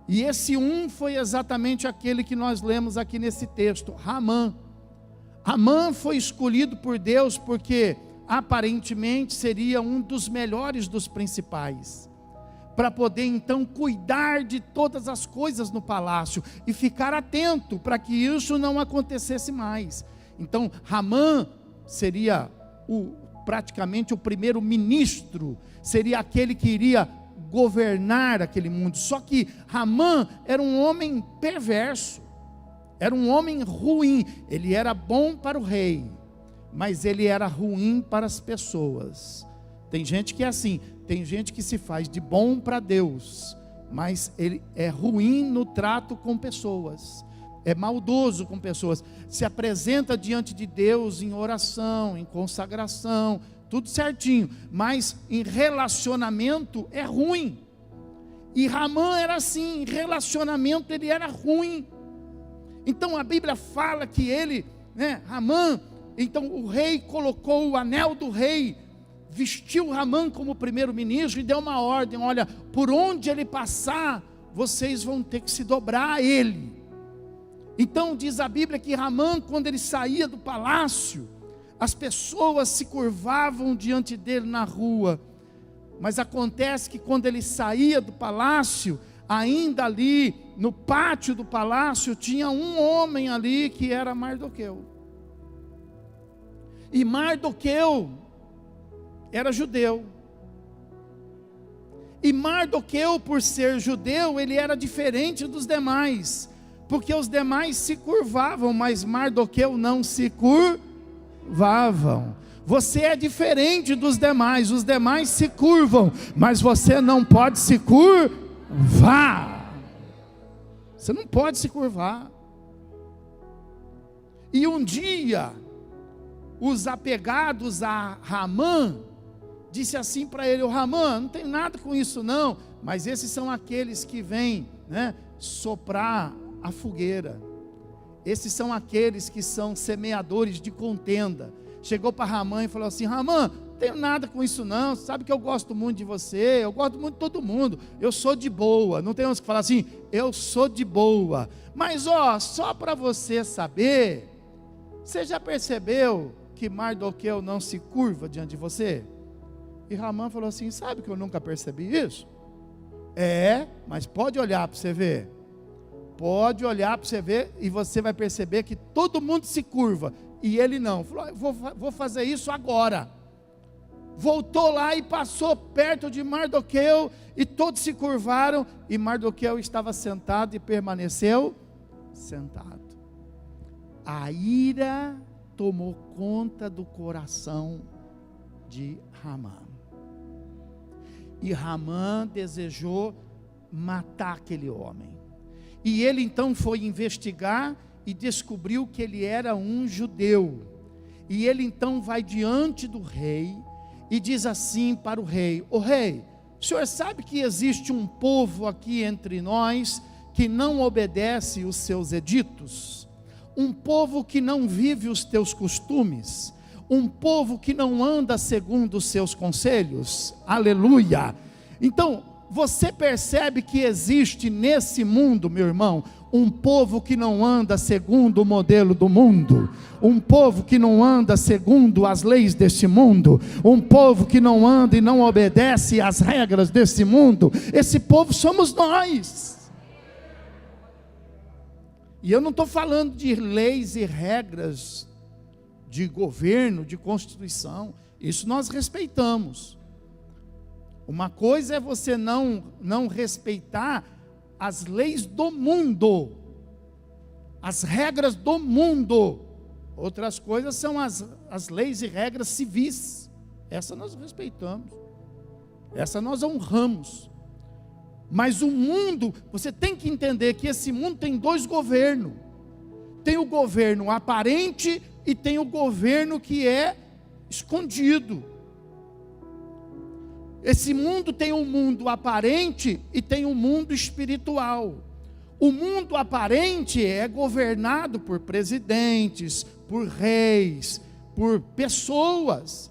E esse um foi exatamente aquele que nós lemos aqui nesse texto, Ramã. Ramã foi escolhido por Deus porque aparentemente seria um dos melhores dos principais, para poder então cuidar de todas as coisas no palácio e ficar atento para que isso não acontecesse mais. Então Ramã seria praticamente o primeiro ministro, seria aquele que iria governar aquele mundo. Só que Ramã era um homem perverso, era um homem ruim. Ele era bom para o rei, mas ele era ruim para as pessoas. Tem gente que é assim, tem gente que se faz de bom para Deus, mas ele é ruim no trato com pessoas, é maldoso com pessoas, se apresenta diante de Deus em oração, em consagração, tudo certinho, mas em relacionamento é ruim. E Ramã era assim, em relacionamento ele era ruim. Então a Bíblia fala que ele, Ramã, então o rei colocou o anel do rei, vestiu Ramã como primeiro-ministro e deu uma ordem: olha, por onde ele passar, vocês vão ter que se dobrar a ele. Então diz a Bíblia que Ramã, quando ele saía do palácio, as pessoas se curvavam diante dele na rua. Mas acontece que quando ele saía do palácio, ainda ali no pátio do palácio, tinha um homem ali que era Mardoqueu. E Mardoqueu era judeu. E Mardoqueu, por ser judeu, ele era diferente dos demais, porque os demais se curvavam, mas Mardoqueu não se curvavam. Você é diferente dos demais, os demais se curvam, mas você não pode se curvar. Você não pode se curvar. E um dia, os apegados a Ramã disse assim para ele: Ramã, não tem nada com isso não, mas esses são aqueles que vêm soprar a fogueira, esses são aqueles que são semeadores de contenda. Chegou para Ramã e falou assim: Ramã, não tenho nada com isso não, sabe que eu gosto muito de você, eu gosto muito de todo mundo, eu sou de boa. Não tem uns que falam assim: eu sou de boa, mas só para você saber, você já percebeu que Mardoqueu não se curva diante de você? E Ramã falou assim: sabe que eu nunca percebi isso? Mas pode olhar para você ver, pode olhar para você ver, e você vai perceber que todo mundo se curva, e ele não. Falou: vou fazer isso agora. Voltou lá e passou perto de Mardoqueu, e todos se curvaram, e Mardoqueu estava sentado e permaneceu sentado. A ira tomou conta do coração de Ramã, e Ramã desejou matar aquele homem. E ele então foi investigar e descobriu que ele era um judeu. E ele então vai diante do rei e diz assim para o rei: ô rei, o senhor sabe que existe um povo aqui entre nós que não obedece os seus editos? Um povo que não vive os teus costumes? Um povo que não anda segundo os seus conselhos? Aleluia! Então, você percebe que existe nesse mundo, meu irmão, um povo que não anda segundo o modelo do mundo, um povo que não anda segundo as leis deste mundo, um povo que não anda e não obedece às regras desse mundo. Esse povo somos nós. E eu não estou falando de leis e regras de governo, de constituição. Isso nós respeitamos. Uma coisa é você não respeitar as leis do mundo, as regras do mundo. Outras coisas são as leis e regras civis. Essa nós respeitamos, essa nós honramos. Mas o mundo, você tem que entender que esse mundo tem dois governos. Tem o governo aparente e tem o governo que é escondido. Esse mundo tem o mundo aparente e tem o mundo espiritual. O mundo aparente é governado por presidentes, por reis, por pessoas.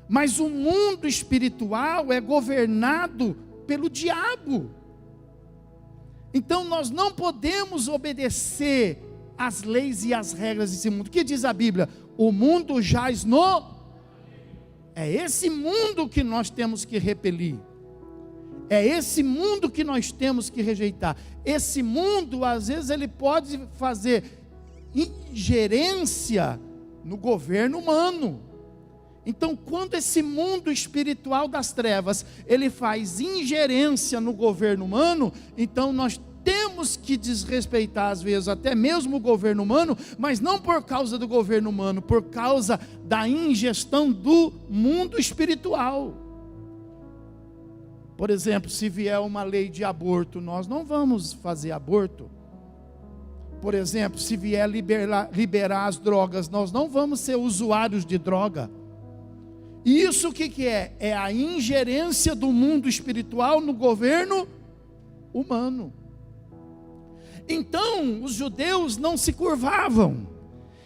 Mas o mundo espiritual é governado pelo diabo. Então nós não podemos obedecer às leis e às regras desse mundo. O que diz a Bíblia? O mundo jaz no... É esse mundo que nós temos que repelir. É esse mundo que nós temos que rejeitar. Esse mundo, às vezes, ele pode fazer ingerência no governo humano. Então, quando esse mundo espiritual das trevas, ele faz ingerência no governo humano, então nós temos que desrespeitar às vezes até mesmo o governo humano, mas não por causa do governo humano, por causa da ingestão do mundo espiritual. Por exemplo, se vier uma lei de aborto, nós não vamos fazer aborto. Por exemplo, se vier liberar as drogas, nós não vamos ser usuários de droga. E isso o que é? É a ingerência do mundo espiritual no governo humano. Então, os judeus não se curvavam.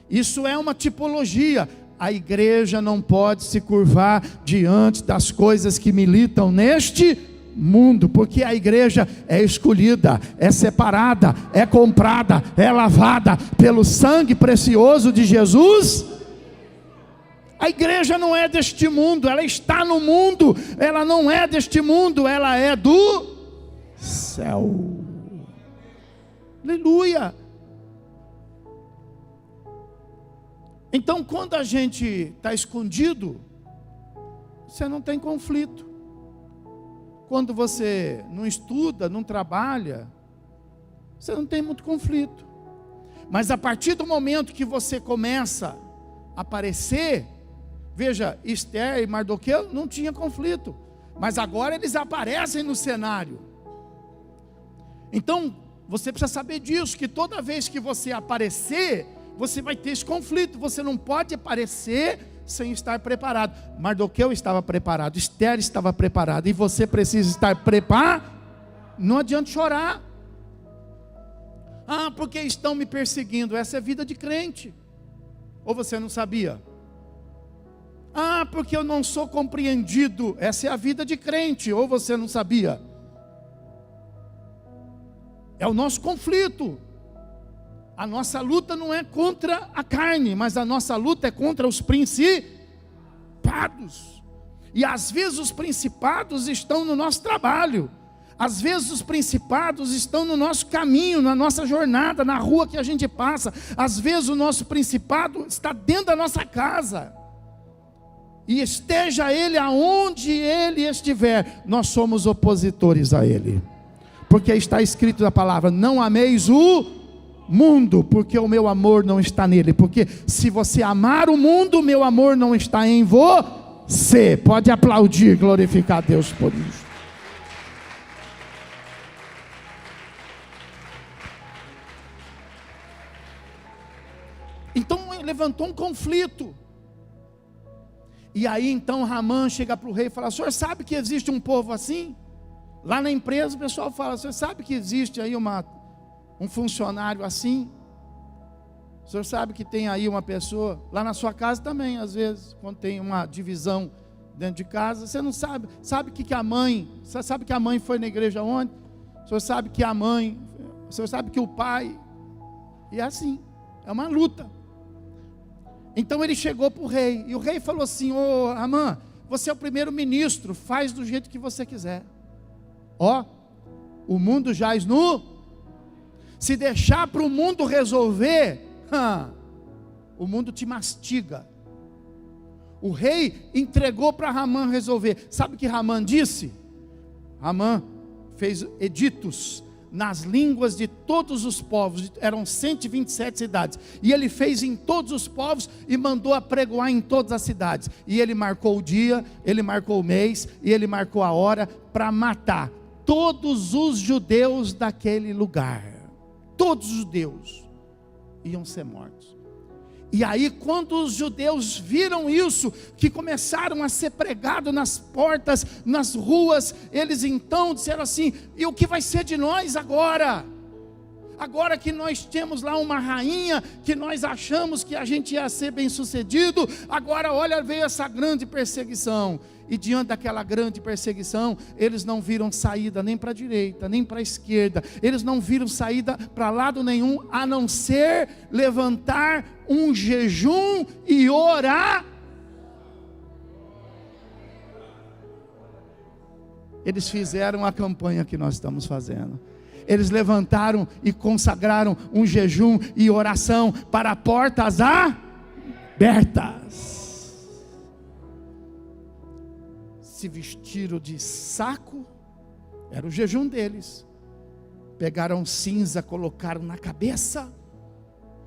Isso é uma tipologia. A igreja não pode se curvar diante das coisas que militam neste mundo, porque a igreja é escolhida, é separada, é comprada, é lavada pelo sangue precioso de Jesus. A igreja não é deste mundo, ela está no mundo, ela não é deste mundo, ela é do céu. Aleluia. Então, quando a gente está escondido, você não tem conflito. Quando você não estuda, não trabalha, você não tem muito conflito. Mas a partir do momento que você começa a aparecer, veja, Esther e Mardoqueu não tinham conflito, mas agora eles aparecem no cenário. Então, você precisa saber disso, que toda vez que você aparecer, você vai ter esse conflito. Você não pode aparecer sem estar preparado. Mardoqueu estava preparado, Esther estava preparada, e você precisa estar preparado. Não adianta chorar. Ah, porque estão me perseguindo. Essa é vida de crente. Ou você não sabia? Ah, porque eu não sou compreendido. Essa é a vida de crente. Ou você não sabia? É o nosso conflito. A nossa luta não é contra a carne, mas a nossa luta é contra os principados. E às vezes os principados estão no nosso trabalho. Às vezes os principados estão no nosso caminho, na nossa jornada, na rua que a gente passa. Às vezes o nosso principado está dentro da nossa casa. E esteja ele aonde ele estiver, nós somos opositores a ele. Porque está escrito na palavra: não ameis o mundo, porque o meu amor não está nele. Porque se você amar o mundo, o meu amor não está em você. Pode aplaudir, glorificar a Deus por isso. Então levantou um conflito. E aí então Ramã chega para o rei e fala: o senhor sabe que existe um povo assim? Lá na empresa o pessoal fala: o senhor sabe que existe aí um funcionário assim? O senhor sabe que tem aí uma pessoa? Lá na sua casa também, às vezes, quando tem uma divisão dentro de casa, você não sabe. Sabe que a mãe, você sabe que a mãe foi na igreja ontem? O senhor sabe que a mãe, o senhor sabe que o pai, e é assim, é uma luta. Então ele chegou para o rei, e o rei falou assim: ô Ramã, você é o primeiro-ministro, faz do jeito que você quiser. Ó, o mundo jaz nu. Se deixar para o mundo resolver, o mundo te mastiga. O rei entregou para Ramã resolver. Sabe o que Ramã disse? Ramã fez editos nas línguas de todos os povos, eram 127 cidades, e ele fez em todos os povos, e mandou apregoar em todas as cidades, e ele marcou o dia, ele marcou o mês, e ele marcou a hora, para matar todos os judeus daquele lugar. Todos os judeus iam ser mortos. E aí, quando os judeus viram isso, que começaram a ser pregados nas portas, nas ruas, eles então disseram assim: e o que vai ser de nós agora? Agora que nós temos lá uma rainha, que nós achamos que a gente ia ser bem sucedido, agora olha, veio essa grande perseguição. E diante daquela grande perseguição, eles não viram saída nem para a direita, nem para a esquerda, eles não viram saída para lado nenhum, a não ser levantar um jejum e orar. Eles fizeram a campanha que nós estamos fazendo. Eles levantaram e consagraram um jejum e oração para portas abertas. Se vestiram de saco, era o jejum deles. Pegaram cinza, colocaram na cabeça,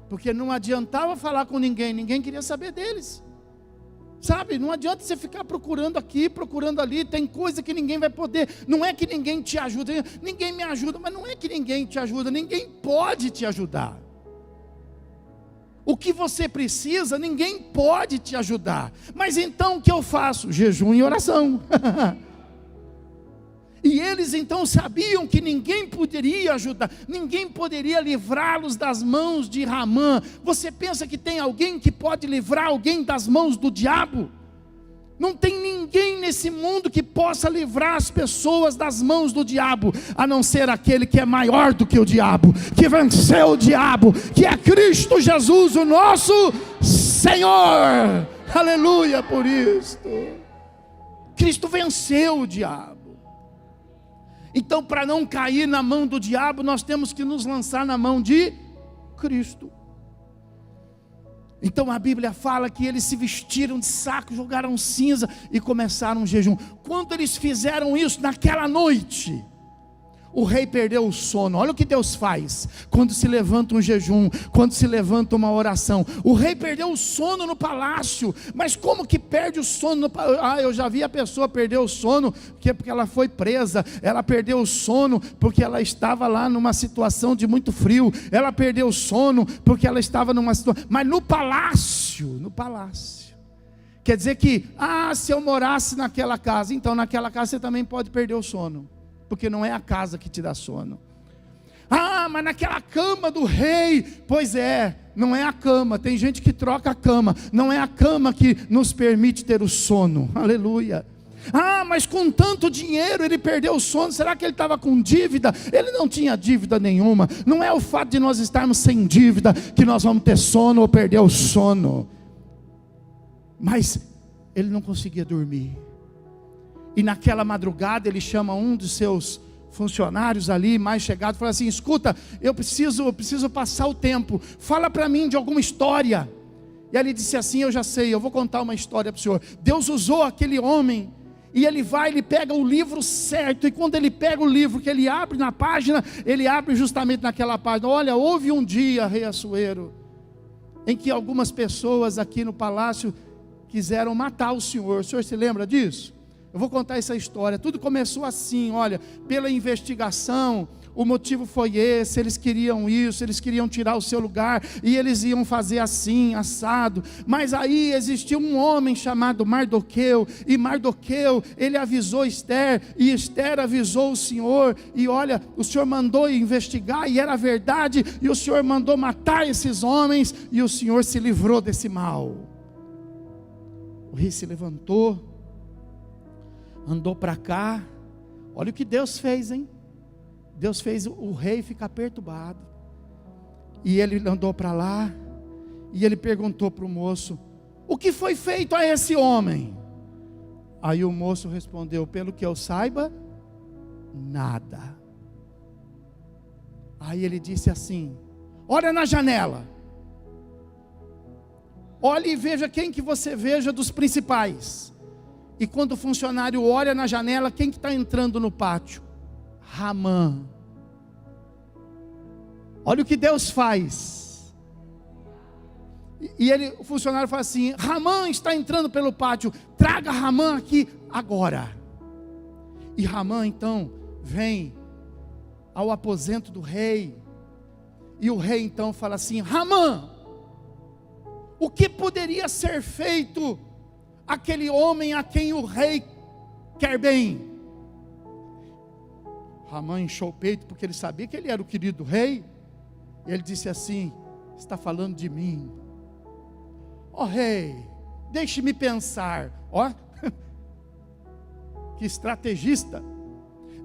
porque não adiantava falar com ninguém, ninguém queria saber deles. Sabe, não adianta você ficar procurando aqui, procurando ali, tem coisa que ninguém vai poder, não é que ninguém te ajuda, ninguém me ajuda, mas não é que ninguém te ajuda, ninguém pode te ajudar. O que você precisa, ninguém pode te ajudar. Mas então o que eu faço? Jejum e oração. E eles então sabiam que ninguém poderia ajudar, ninguém poderia livrá-los das mãos de Ramã. Você pensa que tem alguém que pode livrar alguém das mãos do diabo? Não tem ninguém nesse mundo que possa livrar as pessoas das mãos do diabo, a não ser aquele que é maior do que o diabo, que venceu o diabo, que é Cristo Jesus, o nosso Senhor. Aleluia por isto. Cristo venceu o diabo. Então, para não cair na mão do diabo, nós temos que nos lançar na mão de Cristo. Então a Bíblia fala que eles se vestiram de saco, jogaram cinza e começaram um jejum. Quando eles fizeram isso naquela noite, o rei perdeu o sono. Olha o que Deus faz quando se levanta um jejum, quando se levanta uma oração. O rei perdeu o sono no palácio. Mas como que perde o sono no palácio? Eu já vi a pessoa perder o sono porque ela foi presa. Ela perdeu o sono porque ela estava lá numa situação de muito frio. Ela perdeu o sono porque ela estava numa situação. Mas no palácio. Quer dizer que, se eu morasse naquela casa, então naquela casa você também pode perder o sono. Porque não é a casa que te dá sono. Mas naquela cama do rei. Pois é, não é a cama. Tem gente que troca a cama. Não é a cama que nos permite ter o sono. Aleluia. Mas com tanto dinheiro ele perdeu o sono. Será que ele estava com dívida? Ele não tinha dívida nenhuma. Não é o fato de nós estarmos sem dívida que nós vamos ter sono ou perder o sono. Mas ele não conseguia dormir. E naquela madrugada ele chama um dos seus funcionários ali, mais chegado, fala assim: escuta, eu preciso passar o tempo, fala para mim de alguma história. E ele disse assim: eu já sei, eu vou contar uma história para o senhor. Deus usou aquele homem, e ele pega o livro certo, e quando ele pega o livro, que ele abre na página, ele abre justamente naquela página. Olha, houve um dia, rei Assuero, em que algumas pessoas aqui no palácio quiseram matar o senhor se lembra disso? Eu vou contar essa história. Tudo começou assim, olha, pela investigação. O motivo foi esse, eles queriam isso, eles queriam tirar o seu lugar, e eles iam fazer assim, assado. Mas aí existiu um homem chamado Mardoqueu, e Mardoqueu, ele avisou Esther, e Esther avisou o Senhor, e olha, o Senhor mandou investigar, e era verdade, e o Senhor mandou matar esses homens, e o Senhor se livrou desse mal. O rei se levantou, andou para cá. Olha o que Deus fez, hein? Deus fez o rei ficar perturbado. E ele andou para lá, e ele perguntou para o moço: o que foi feito a esse homem? Aí o moço respondeu: pelo que eu saiba, nada. Aí ele disse assim: olha na janela, olhe e veja quem que você veja dos principais. E quando o funcionário olha na janela, quem que está entrando no pátio? Ramã. Olha o que Deus faz. E o funcionário fala assim: Ramã está entrando pelo pátio, traga Ramã aqui agora. E Ramã então vem ao aposento do rei. E o rei então fala assim: Ramã, o que poderia ser feito aquele homem a quem o rei quer bem? Ramã inchou o peito, porque ele sabia que ele era o querido rei. Ele disse assim: está falando de mim? Ó rei, deixe-me pensar. Ó, que estrategista.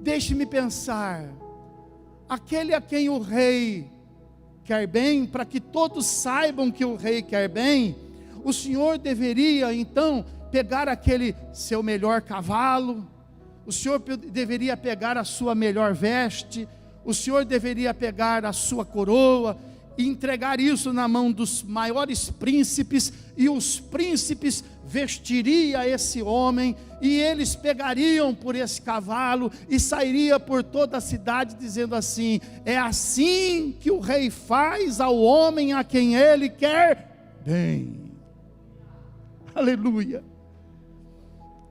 Deixe-me pensar. Aquele a quem o rei quer bem, para que todos saibam que o rei quer bem, o senhor deveria então pegar aquele seu melhor cavalo, o senhor deveria pegar a sua melhor veste, o senhor deveria pegar a sua coroa e entregar isso na mão dos maiores príncipes, e os príncipes vestiriam esse homem, e eles pegariam por esse cavalo e sairia por toda a cidade dizendo assim: é assim que o rei faz ao homem a quem ele quer bem. Aleluia.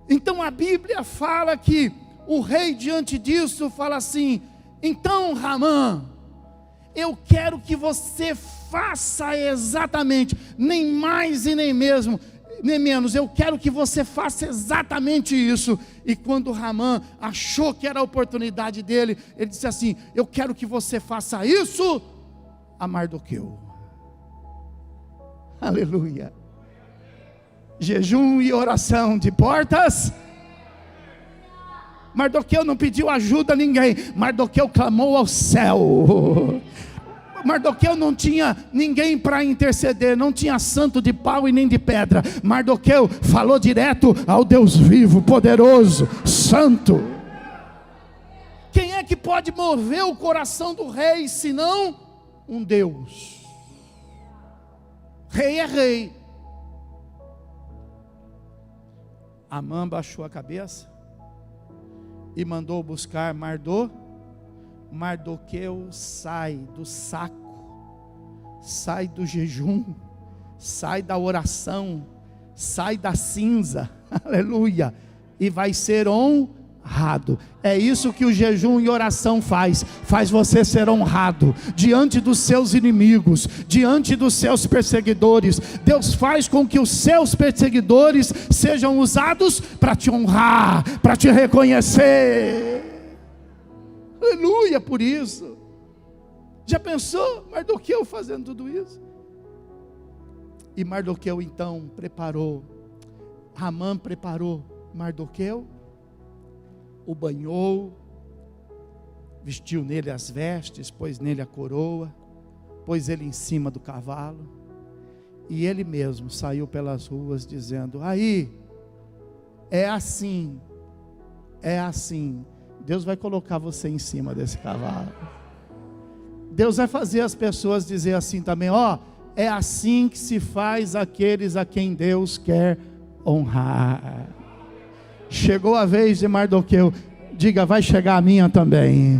Então a Bíblia fala que o rei diante disso fala assim: então Ramã, eu quero que você faça exatamente, nem mais e nem menos, eu quero que você faça exatamente isso. E quando Ramã achou que era a oportunidade dele, ele disse assim: eu quero que você faça isso a Mardoqueu. Aleluia. Jejum e oração de portas. Mardoqueu não pediu ajuda a ninguém, Mardoqueu clamou ao céu. Mardoqueu não tinha ninguém para interceder, não tinha santo de pau e nem de pedra. Mardoqueu falou direto ao Deus vivo, poderoso, santo. Quem é que pode mover o coração do rei, senão um Deus? Rei é rei. Amã baixou a cabeça e mandou buscar Mardoqueu sai do saco, sai do jejum, sai da oração, sai da cinza, aleluia, e vai ser honrado. É isso que o jejum e oração faz você ser honrado diante dos seus inimigos, diante dos seus perseguidores. Deus faz com que os seus perseguidores sejam usados para te honrar, para te reconhecer. Aleluia por isso. Já pensou Mardoqueu fazendo tudo isso? E Mardoqueu então preparou, Ramã preparou Mardoqueu, o banhou, vestiu nele as vestes, pôs nele a coroa, pôs ele em cima do cavalo, e ele mesmo saiu pelas ruas dizendo: aí, é assim, Deus vai colocar você em cima desse cavalo. Deus vai fazer as pessoas dizer assim também: ó, é assim que se faz aqueles a quem Deus quer honrar. Chegou a vez de Mardoqueu. Diga: vai chegar a minha também.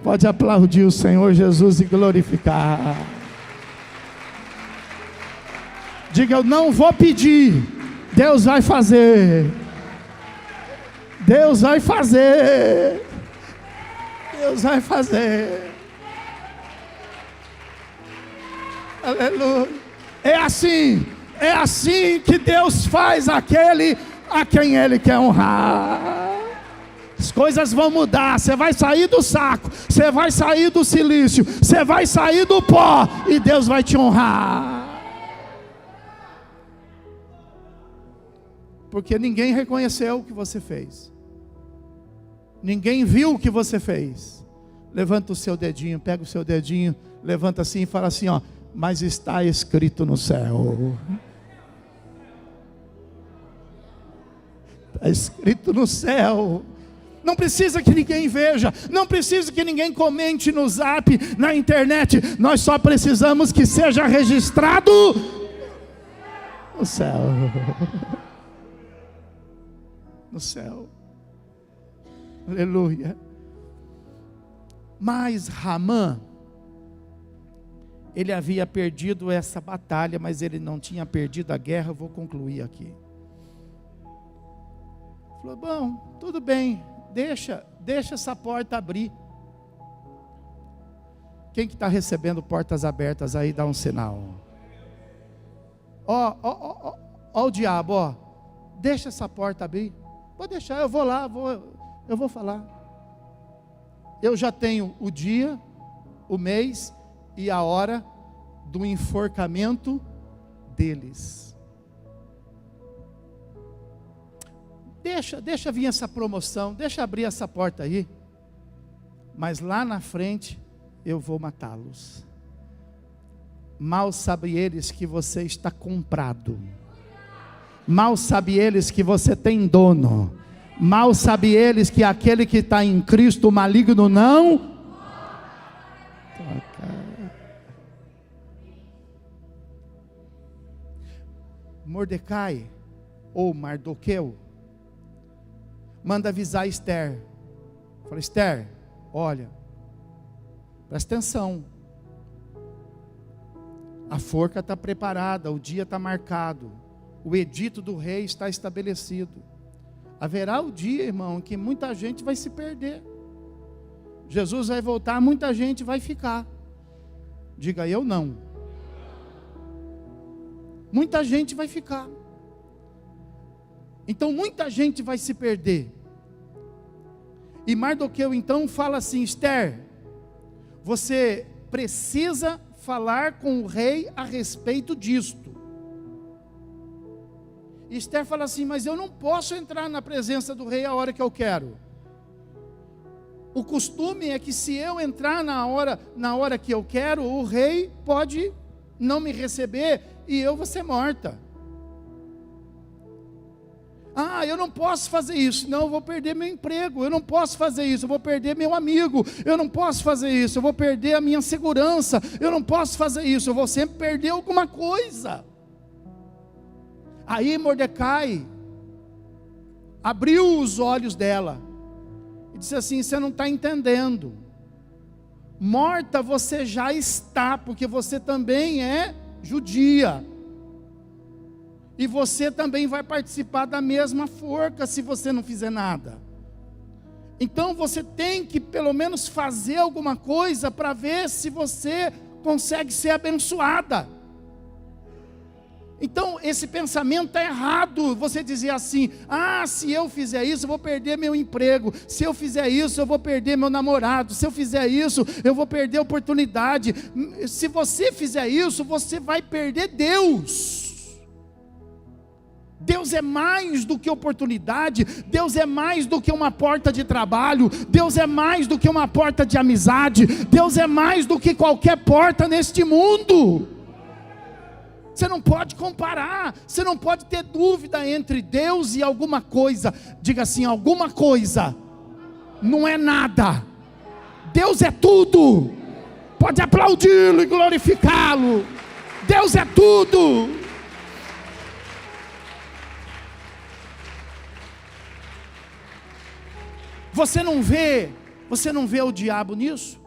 Pode aplaudir o Senhor Jesus e glorificar. Diga: eu não vou pedir, Deus vai fazer. Deus vai fazer. Deus vai fazer. Aleluia. É assim que Deus faz aquele a quem Ele quer honrar. As coisas vão mudar. Você vai sair do saco, você vai sair do silício, você vai sair do pó, e Deus vai te honrar. Porque ninguém reconheceu o que você fez, ninguém viu o que você fez. Levanta o seu dedinho, pega o seu dedinho, levanta assim e fala assim: ó, mas está escrito no céu. Está escrito no céu. Não precisa que ninguém veja, não precisa que ninguém comente no zap, na internet. Nós só precisamos que seja registrado no céu. No céu. Aleluia. Mas Ramã, ele havia perdido essa batalha, mas ele não tinha perdido a guerra. Eu vou concluir aqui. Falou, bom, tudo bem, deixa essa porta abrir. Quem que está recebendo portas abertas aí, dá um sinal. Ó o diabo, ó, deixa essa porta abrir. Vou deixar, eu vou lá, eu vou falar. Eu já tenho o dia, o mês e a hora do enforcamento deles. Deixa vir essa promoção, deixa abrir essa porta aí, mas lá na frente eu vou matá-los. Mal sabem eles que você está comprado, mal sabem eles que você tem dono, mal sabem eles que aquele que está em Cristo, o maligno não toca. Mordecai, ou Mardoqueu, manda avisar Esther. Fala, Esther, olha, presta atenção, a forca está preparada, o dia está marcado, o edito do rei está estabelecido. Haverá o dia, irmão, em que muita gente vai se perder. Jesus vai voltar, muita gente vai ficar. Diga, eu não. Muita gente vai ficar. Então muita gente vai se perder. E Mardoqueu então fala assim, Esther, você precisa falar com o rei a respeito disto. E Esther fala assim, mas eu não posso entrar na presença do rei a hora que eu quero. O costume é que se eu entrar na hora que eu quero, o rei pode não me receber e eu vou ser morta. Ah, eu não posso fazer isso, não, eu vou perder meu emprego. Eu não posso fazer isso, eu vou perder meu amigo. Eu não posso fazer isso, eu vou perder a minha segurança. Eu não posso fazer isso, eu vou sempre perder alguma coisa. Aí Mordecai abriu os olhos dela e disse assim, você não está entendendo. Morta você já está, porque você também é judia. E você também vai participar da mesma forca se você não fizer nada. Então você tem que pelo menos fazer alguma coisa para ver se você consegue ser abençoada. Então esse pensamento é errado. Você dizia assim, ah, se eu fizer isso eu vou perder meu emprego. Se eu fizer isso eu vou perder meu namorado. Se eu fizer isso eu vou perder a oportunidade. Se você fizer isso você vai perder Deus. Deus é mais do que oportunidade, Deus é mais do que uma porta de trabalho, Deus é mais do que uma porta de amizade, Deus é mais do que qualquer porta neste mundo. Você não pode comparar, você não pode ter dúvida entre Deus e alguma coisa. Diga assim, alguma coisa não é nada, Deus é tudo. Pode aplaudi-lo e glorificá-lo. Deus é tudo. Você não vê o diabo nisso?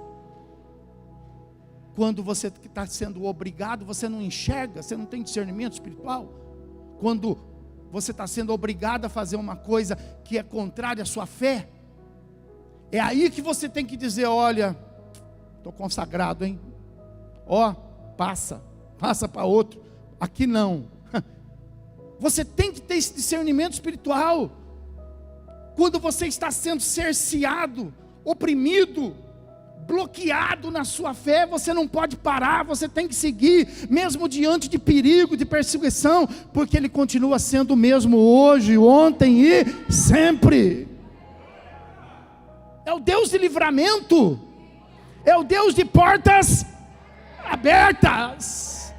Quando você está sendo obrigado, você não enxerga, você não tem discernimento espiritual. Quando você está sendo obrigado a fazer uma coisa que é contrária à sua fé, é aí que você tem que dizer, olha, estou consagrado, hein? Ó, passa para outro, aqui não. Você tem que ter esse discernimento espiritual. Quando você está sendo cerceado, oprimido, bloqueado na sua fé, você não pode parar, você tem que seguir, mesmo diante de perigo, de perseguição, porque Ele continua sendo o mesmo hoje, ontem e sempre. É o Deus de livramento, é o Deus de portas abertas.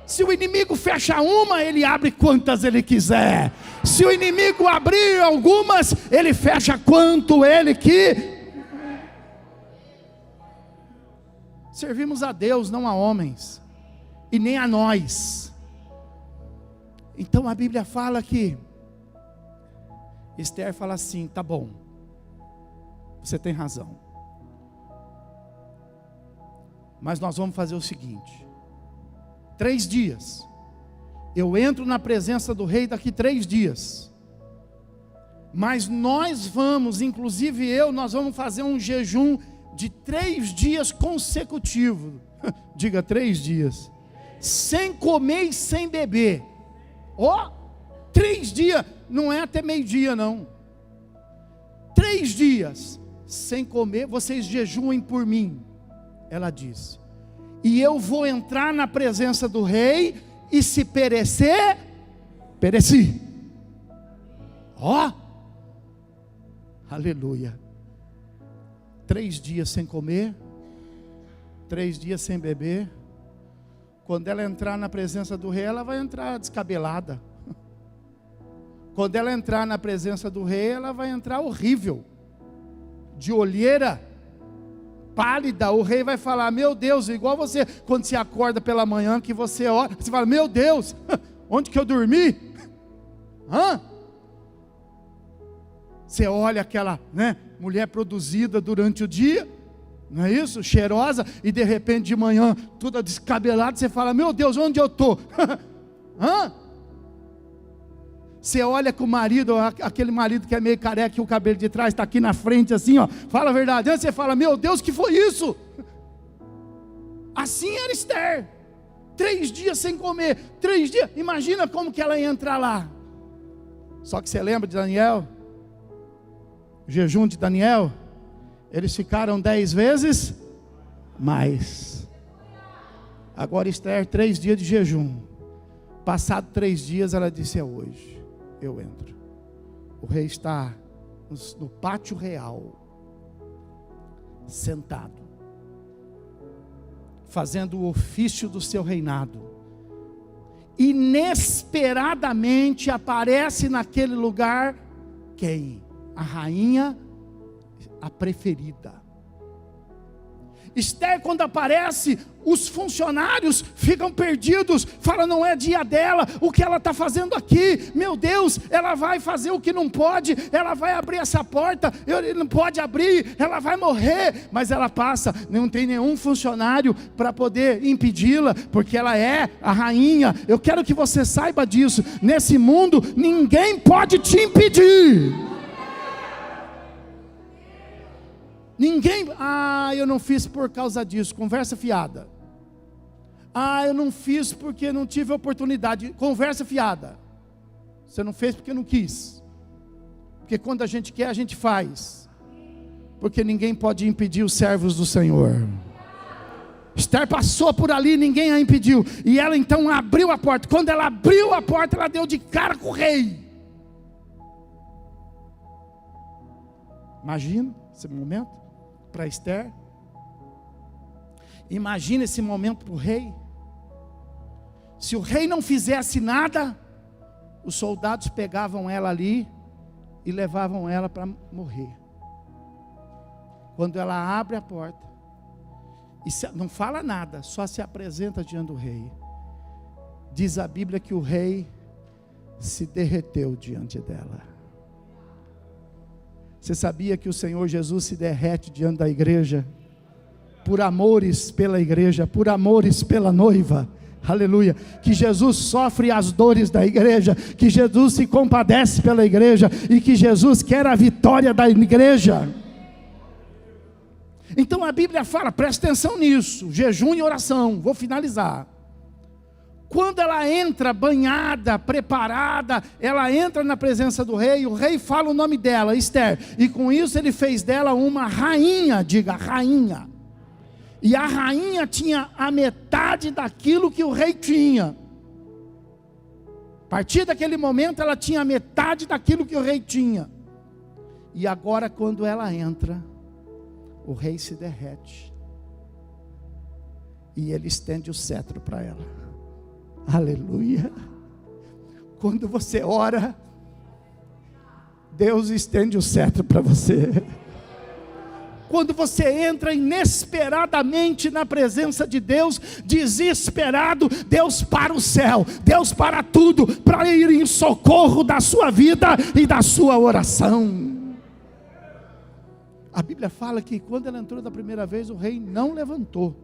Se o inimigo fecha uma, ele abre quantas ele quiser. Se o inimigo abrir algumas, ele fecha quanto ele que... Servimos a Deus, não a homens, e nem a nós. Então a Bíblia fala que Esther fala assim: tá bom, você tem razão, mas nós vamos fazer o seguinte: 3 dias, eu entro na presença do rei daqui 3 dias, mas nós vamos, inclusive nós vamos fazer um jejum de 3 dias consecutivos. Diga 3 dias, sem comer e sem beber. 3 dias, não é até meio-dia não. 3 dias, sem comer, vocês jejuem por mim, ela disse. E eu vou entrar na presença do rei, e se perecer, pereci. Aleluia. 3 dias sem comer, 3 dias sem beber. Quando ela entrar na presença do rei, ela vai entrar descabelada. Quando ela entrar na presença do rei, ela vai entrar horrível, de olheira, pálida. O rei vai falar: meu Deus, igual você, quando se acorda pela manhã, que você ora, você fala: meu Deus, onde que eu dormi? Você olha aquela, mulher produzida durante o dia, não é isso? Cheirosa, e de repente de manhã, toda descabelada, você fala: meu Deus, onde eu estou? Você olha com o marido, aquele marido que é meio careca, e o cabelo de trás está aqui na frente assim, fala a verdade. Antes você fala: meu Deus, que foi isso? Assim era Esther, 3 dias sem comer, 3 dias, imagina como que ela ia entrar lá. Só que você lembra de Daniel? O jejum de Daniel, eles ficaram 10 vezes mais. Agora Esther, 3 dias de jejum. Passado 3 dias, ela disse: é hoje, eu entro. O rei está no pátio real, sentado, fazendo o ofício do seu reinado. Inesperadamente aparece naquele lugar quem? A rainha, a preferida. Esther, quando aparece, os funcionários ficam perdidos, falam: não é dia dela, o que ela está fazendo aqui? Meu Deus, ela vai fazer o que não pode, ela vai abrir essa porta, ele não pode abrir, ela vai morrer. Mas ela passa, não tem nenhum funcionário para poder impedi-la, porque ela é a rainha. Eu quero que você saiba disso: nesse mundo, ninguém pode te impedir. Ninguém, eu não fiz por causa disso, conversa fiada. Eu não fiz porque não tive oportunidade, conversa fiada. Você não fez porque não quis. Porque quando a gente quer, a gente faz. Porque ninguém pode impedir os servos do Senhor. Esther passou por ali, ninguém a impediu. E ela então abriu a porta. Quando ela abriu a porta, ela deu de cara com o rei. Imagina esse momento para Esther. Imagina esse momento para o rei. Se o rei não fizesse nada, os soldados pegavam ela ali e levavam ela para morrer. Quando ela abre a porta e não fala nada, só se apresenta diante do rei, diz a Bíblia que o rei se derreteu diante dela. Você sabia que o Senhor Jesus se derrete diante da igreja? Por amores pela igreja, por amores pela noiva. Aleluia. Que Jesus sofre as dores da igreja, que Jesus se compadece pela igreja, e que Jesus quer a vitória da igreja. Então a Bíblia fala, presta atenção nisso, jejum e oração. Vou finalizar. Quando ela entra banhada, preparada, ela entra na presença do rei, o rei fala o nome dela, Esther, e com isso ele fez dela uma rainha, diga rainha. E a rainha tinha a metade daquilo que o rei tinha. A partir daquele momento ela tinha a metade daquilo que o rei tinha. E agora quando ela entra, o rei se derrete. E ele estende o cetro para ela. Aleluia. Quando você ora, Deus estende o cetro para você. Quando você entra inesperadamente na presença de Deus, desesperado, Deus para o céu, Deus para tudo, para ir em socorro da sua vida e da sua oração. A Bíblia fala que quando ela entrou da primeira vez, o rei não levantou.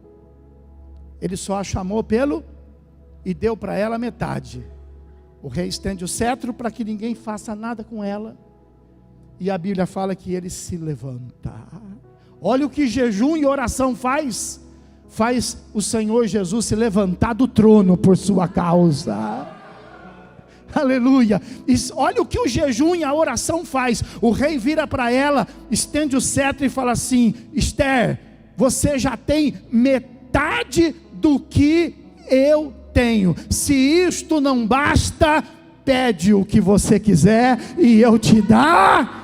Ele só a chamou e deu para ela metade. O rei estende o cetro para que ninguém faça nada com ela. E a Bíblia fala que ele se levanta. Olha o que jejum e oração faz o Senhor Jesus se levantar do trono por sua causa. Aleluia. Olha o que o jejum e a oração faz. O rei vira para ela, estende o cetro e fala assim: Esther, você já tem metade do que eu tenho. Se isto não basta, pede o que você quiser e eu te darei.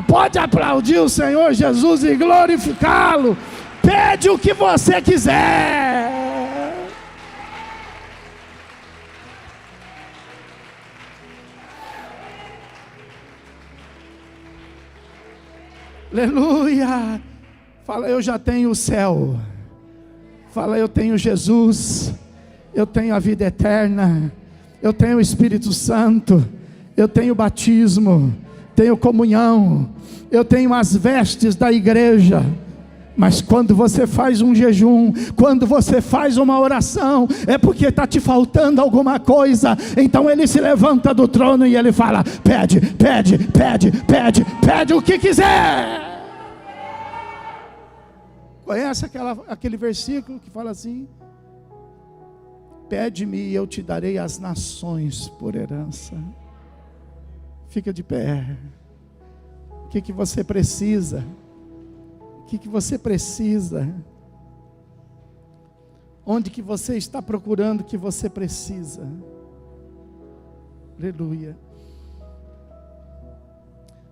Pode aplaudir o Senhor Jesus e glorificá-lo. Pede o que você quiser. Aleluia. Fala, eu já tenho o céu. Fala, eu tenho Jesus. Eu tenho a vida eterna. Eu tenho o Espírito Santo. Eu tenho batismo. Tenho comunhão. Eu tenho as vestes da igreja. Mas quando você faz um jejum, quando você faz uma oração, é porque está te faltando alguma coisa. Então ele se levanta do trono e ele fala: pede, pede, pede, pede, pede o que quiser. Conhece aquele versículo que fala assim: pede-me e eu te darei as nações por herança. Fica de pé. O que você precisa? O que você precisa? Onde que você está procurando o que você precisa? Aleluia.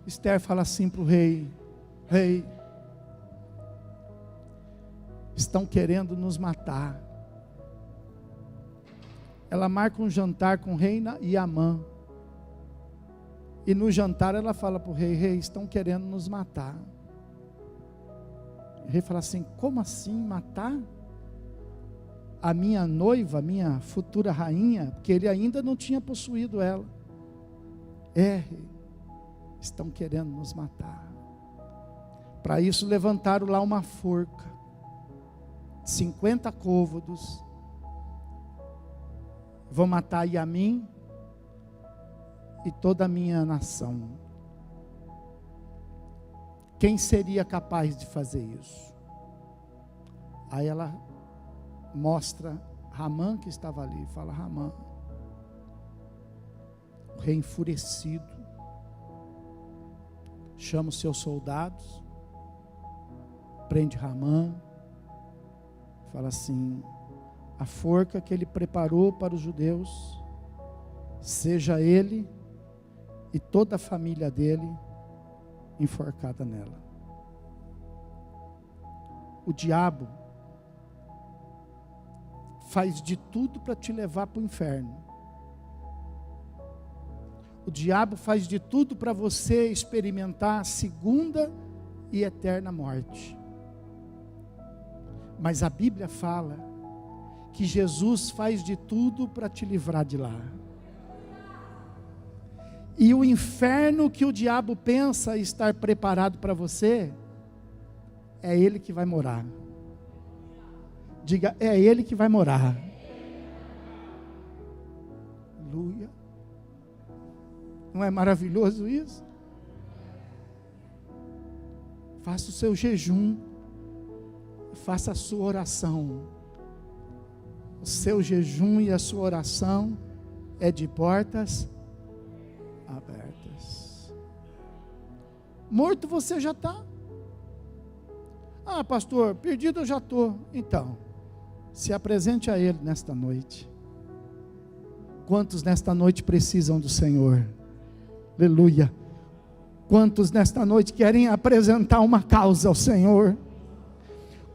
Esther fala assim para o rei: rei, estão querendo nos matar. Ela marca um jantar com o rei e Amã. E no jantar ela fala para o rei: rei, estão querendo nos matar. O rei fala assim: como assim matar a minha noiva, a minha futura rainha? Porque ele ainda não tinha possuído ela. Rei, estão querendo nos matar. Para isso levantaram lá uma forca, 50 côvados. Vão matar Yamim e toda a minha nação. Quem seria capaz de fazer isso? Aí ela mostra Ramã que estava ali. Fala: Ramã. O rei enfurecido chama os seus soldados, prende Ramã, fala assim: a forca que ele preparou para os judeus, seja ele e toda a família dele enforcada nela. O diabo faz de tudo para te levar para o inferno. O diabo faz de tudo para você experimentar a segunda e eterna morte. Mas a Bíblia fala que Jesus faz de tudo para te livrar de lá. E o inferno que o diabo pensa estar preparado para você, é ele que vai morar. Diga: é ele que vai morar. Aleluia. Não é maravilhoso isso? Faça o seu jejum. Faça a sua oração. O seu jejum e a sua oração é de portas abertas. Morto você já está. Pastor, perdido eu já estou. Então, se apresente a Ele nesta noite. Quantos nesta noite precisam do Senhor? Aleluia. Quantos nesta noite querem apresentar uma causa ao Senhor?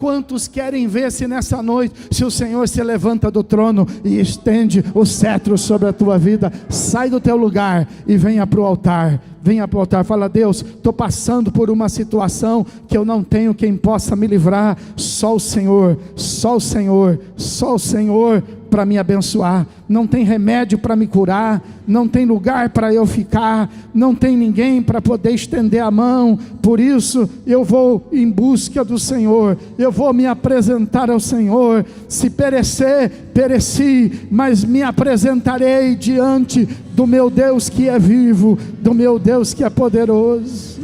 Quantos querem ver se nessa noite, se o Senhor se levanta do trono e estende o cetro sobre a tua vida? Sai do teu lugar e venha para o altar. Venha para o altar, fala: Deus, estou passando por uma situação que eu não tenho quem possa me livrar. Só o Senhor, só o Senhor, só o Senhor para me abençoar. Não tem remédio para me curar, não tem lugar para eu ficar, não tem ninguém para poder estender a mão. Por isso eu vou em busca do Senhor, eu vou me apresentar ao Senhor. Se perecer, pereci, mas me apresentarei diante do meu Deus que é vivo, do meu Deus que é poderoso.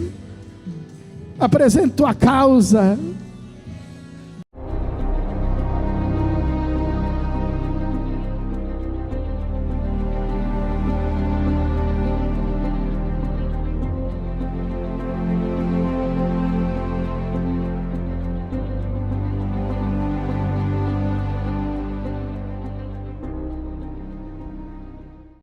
Apresento a causa,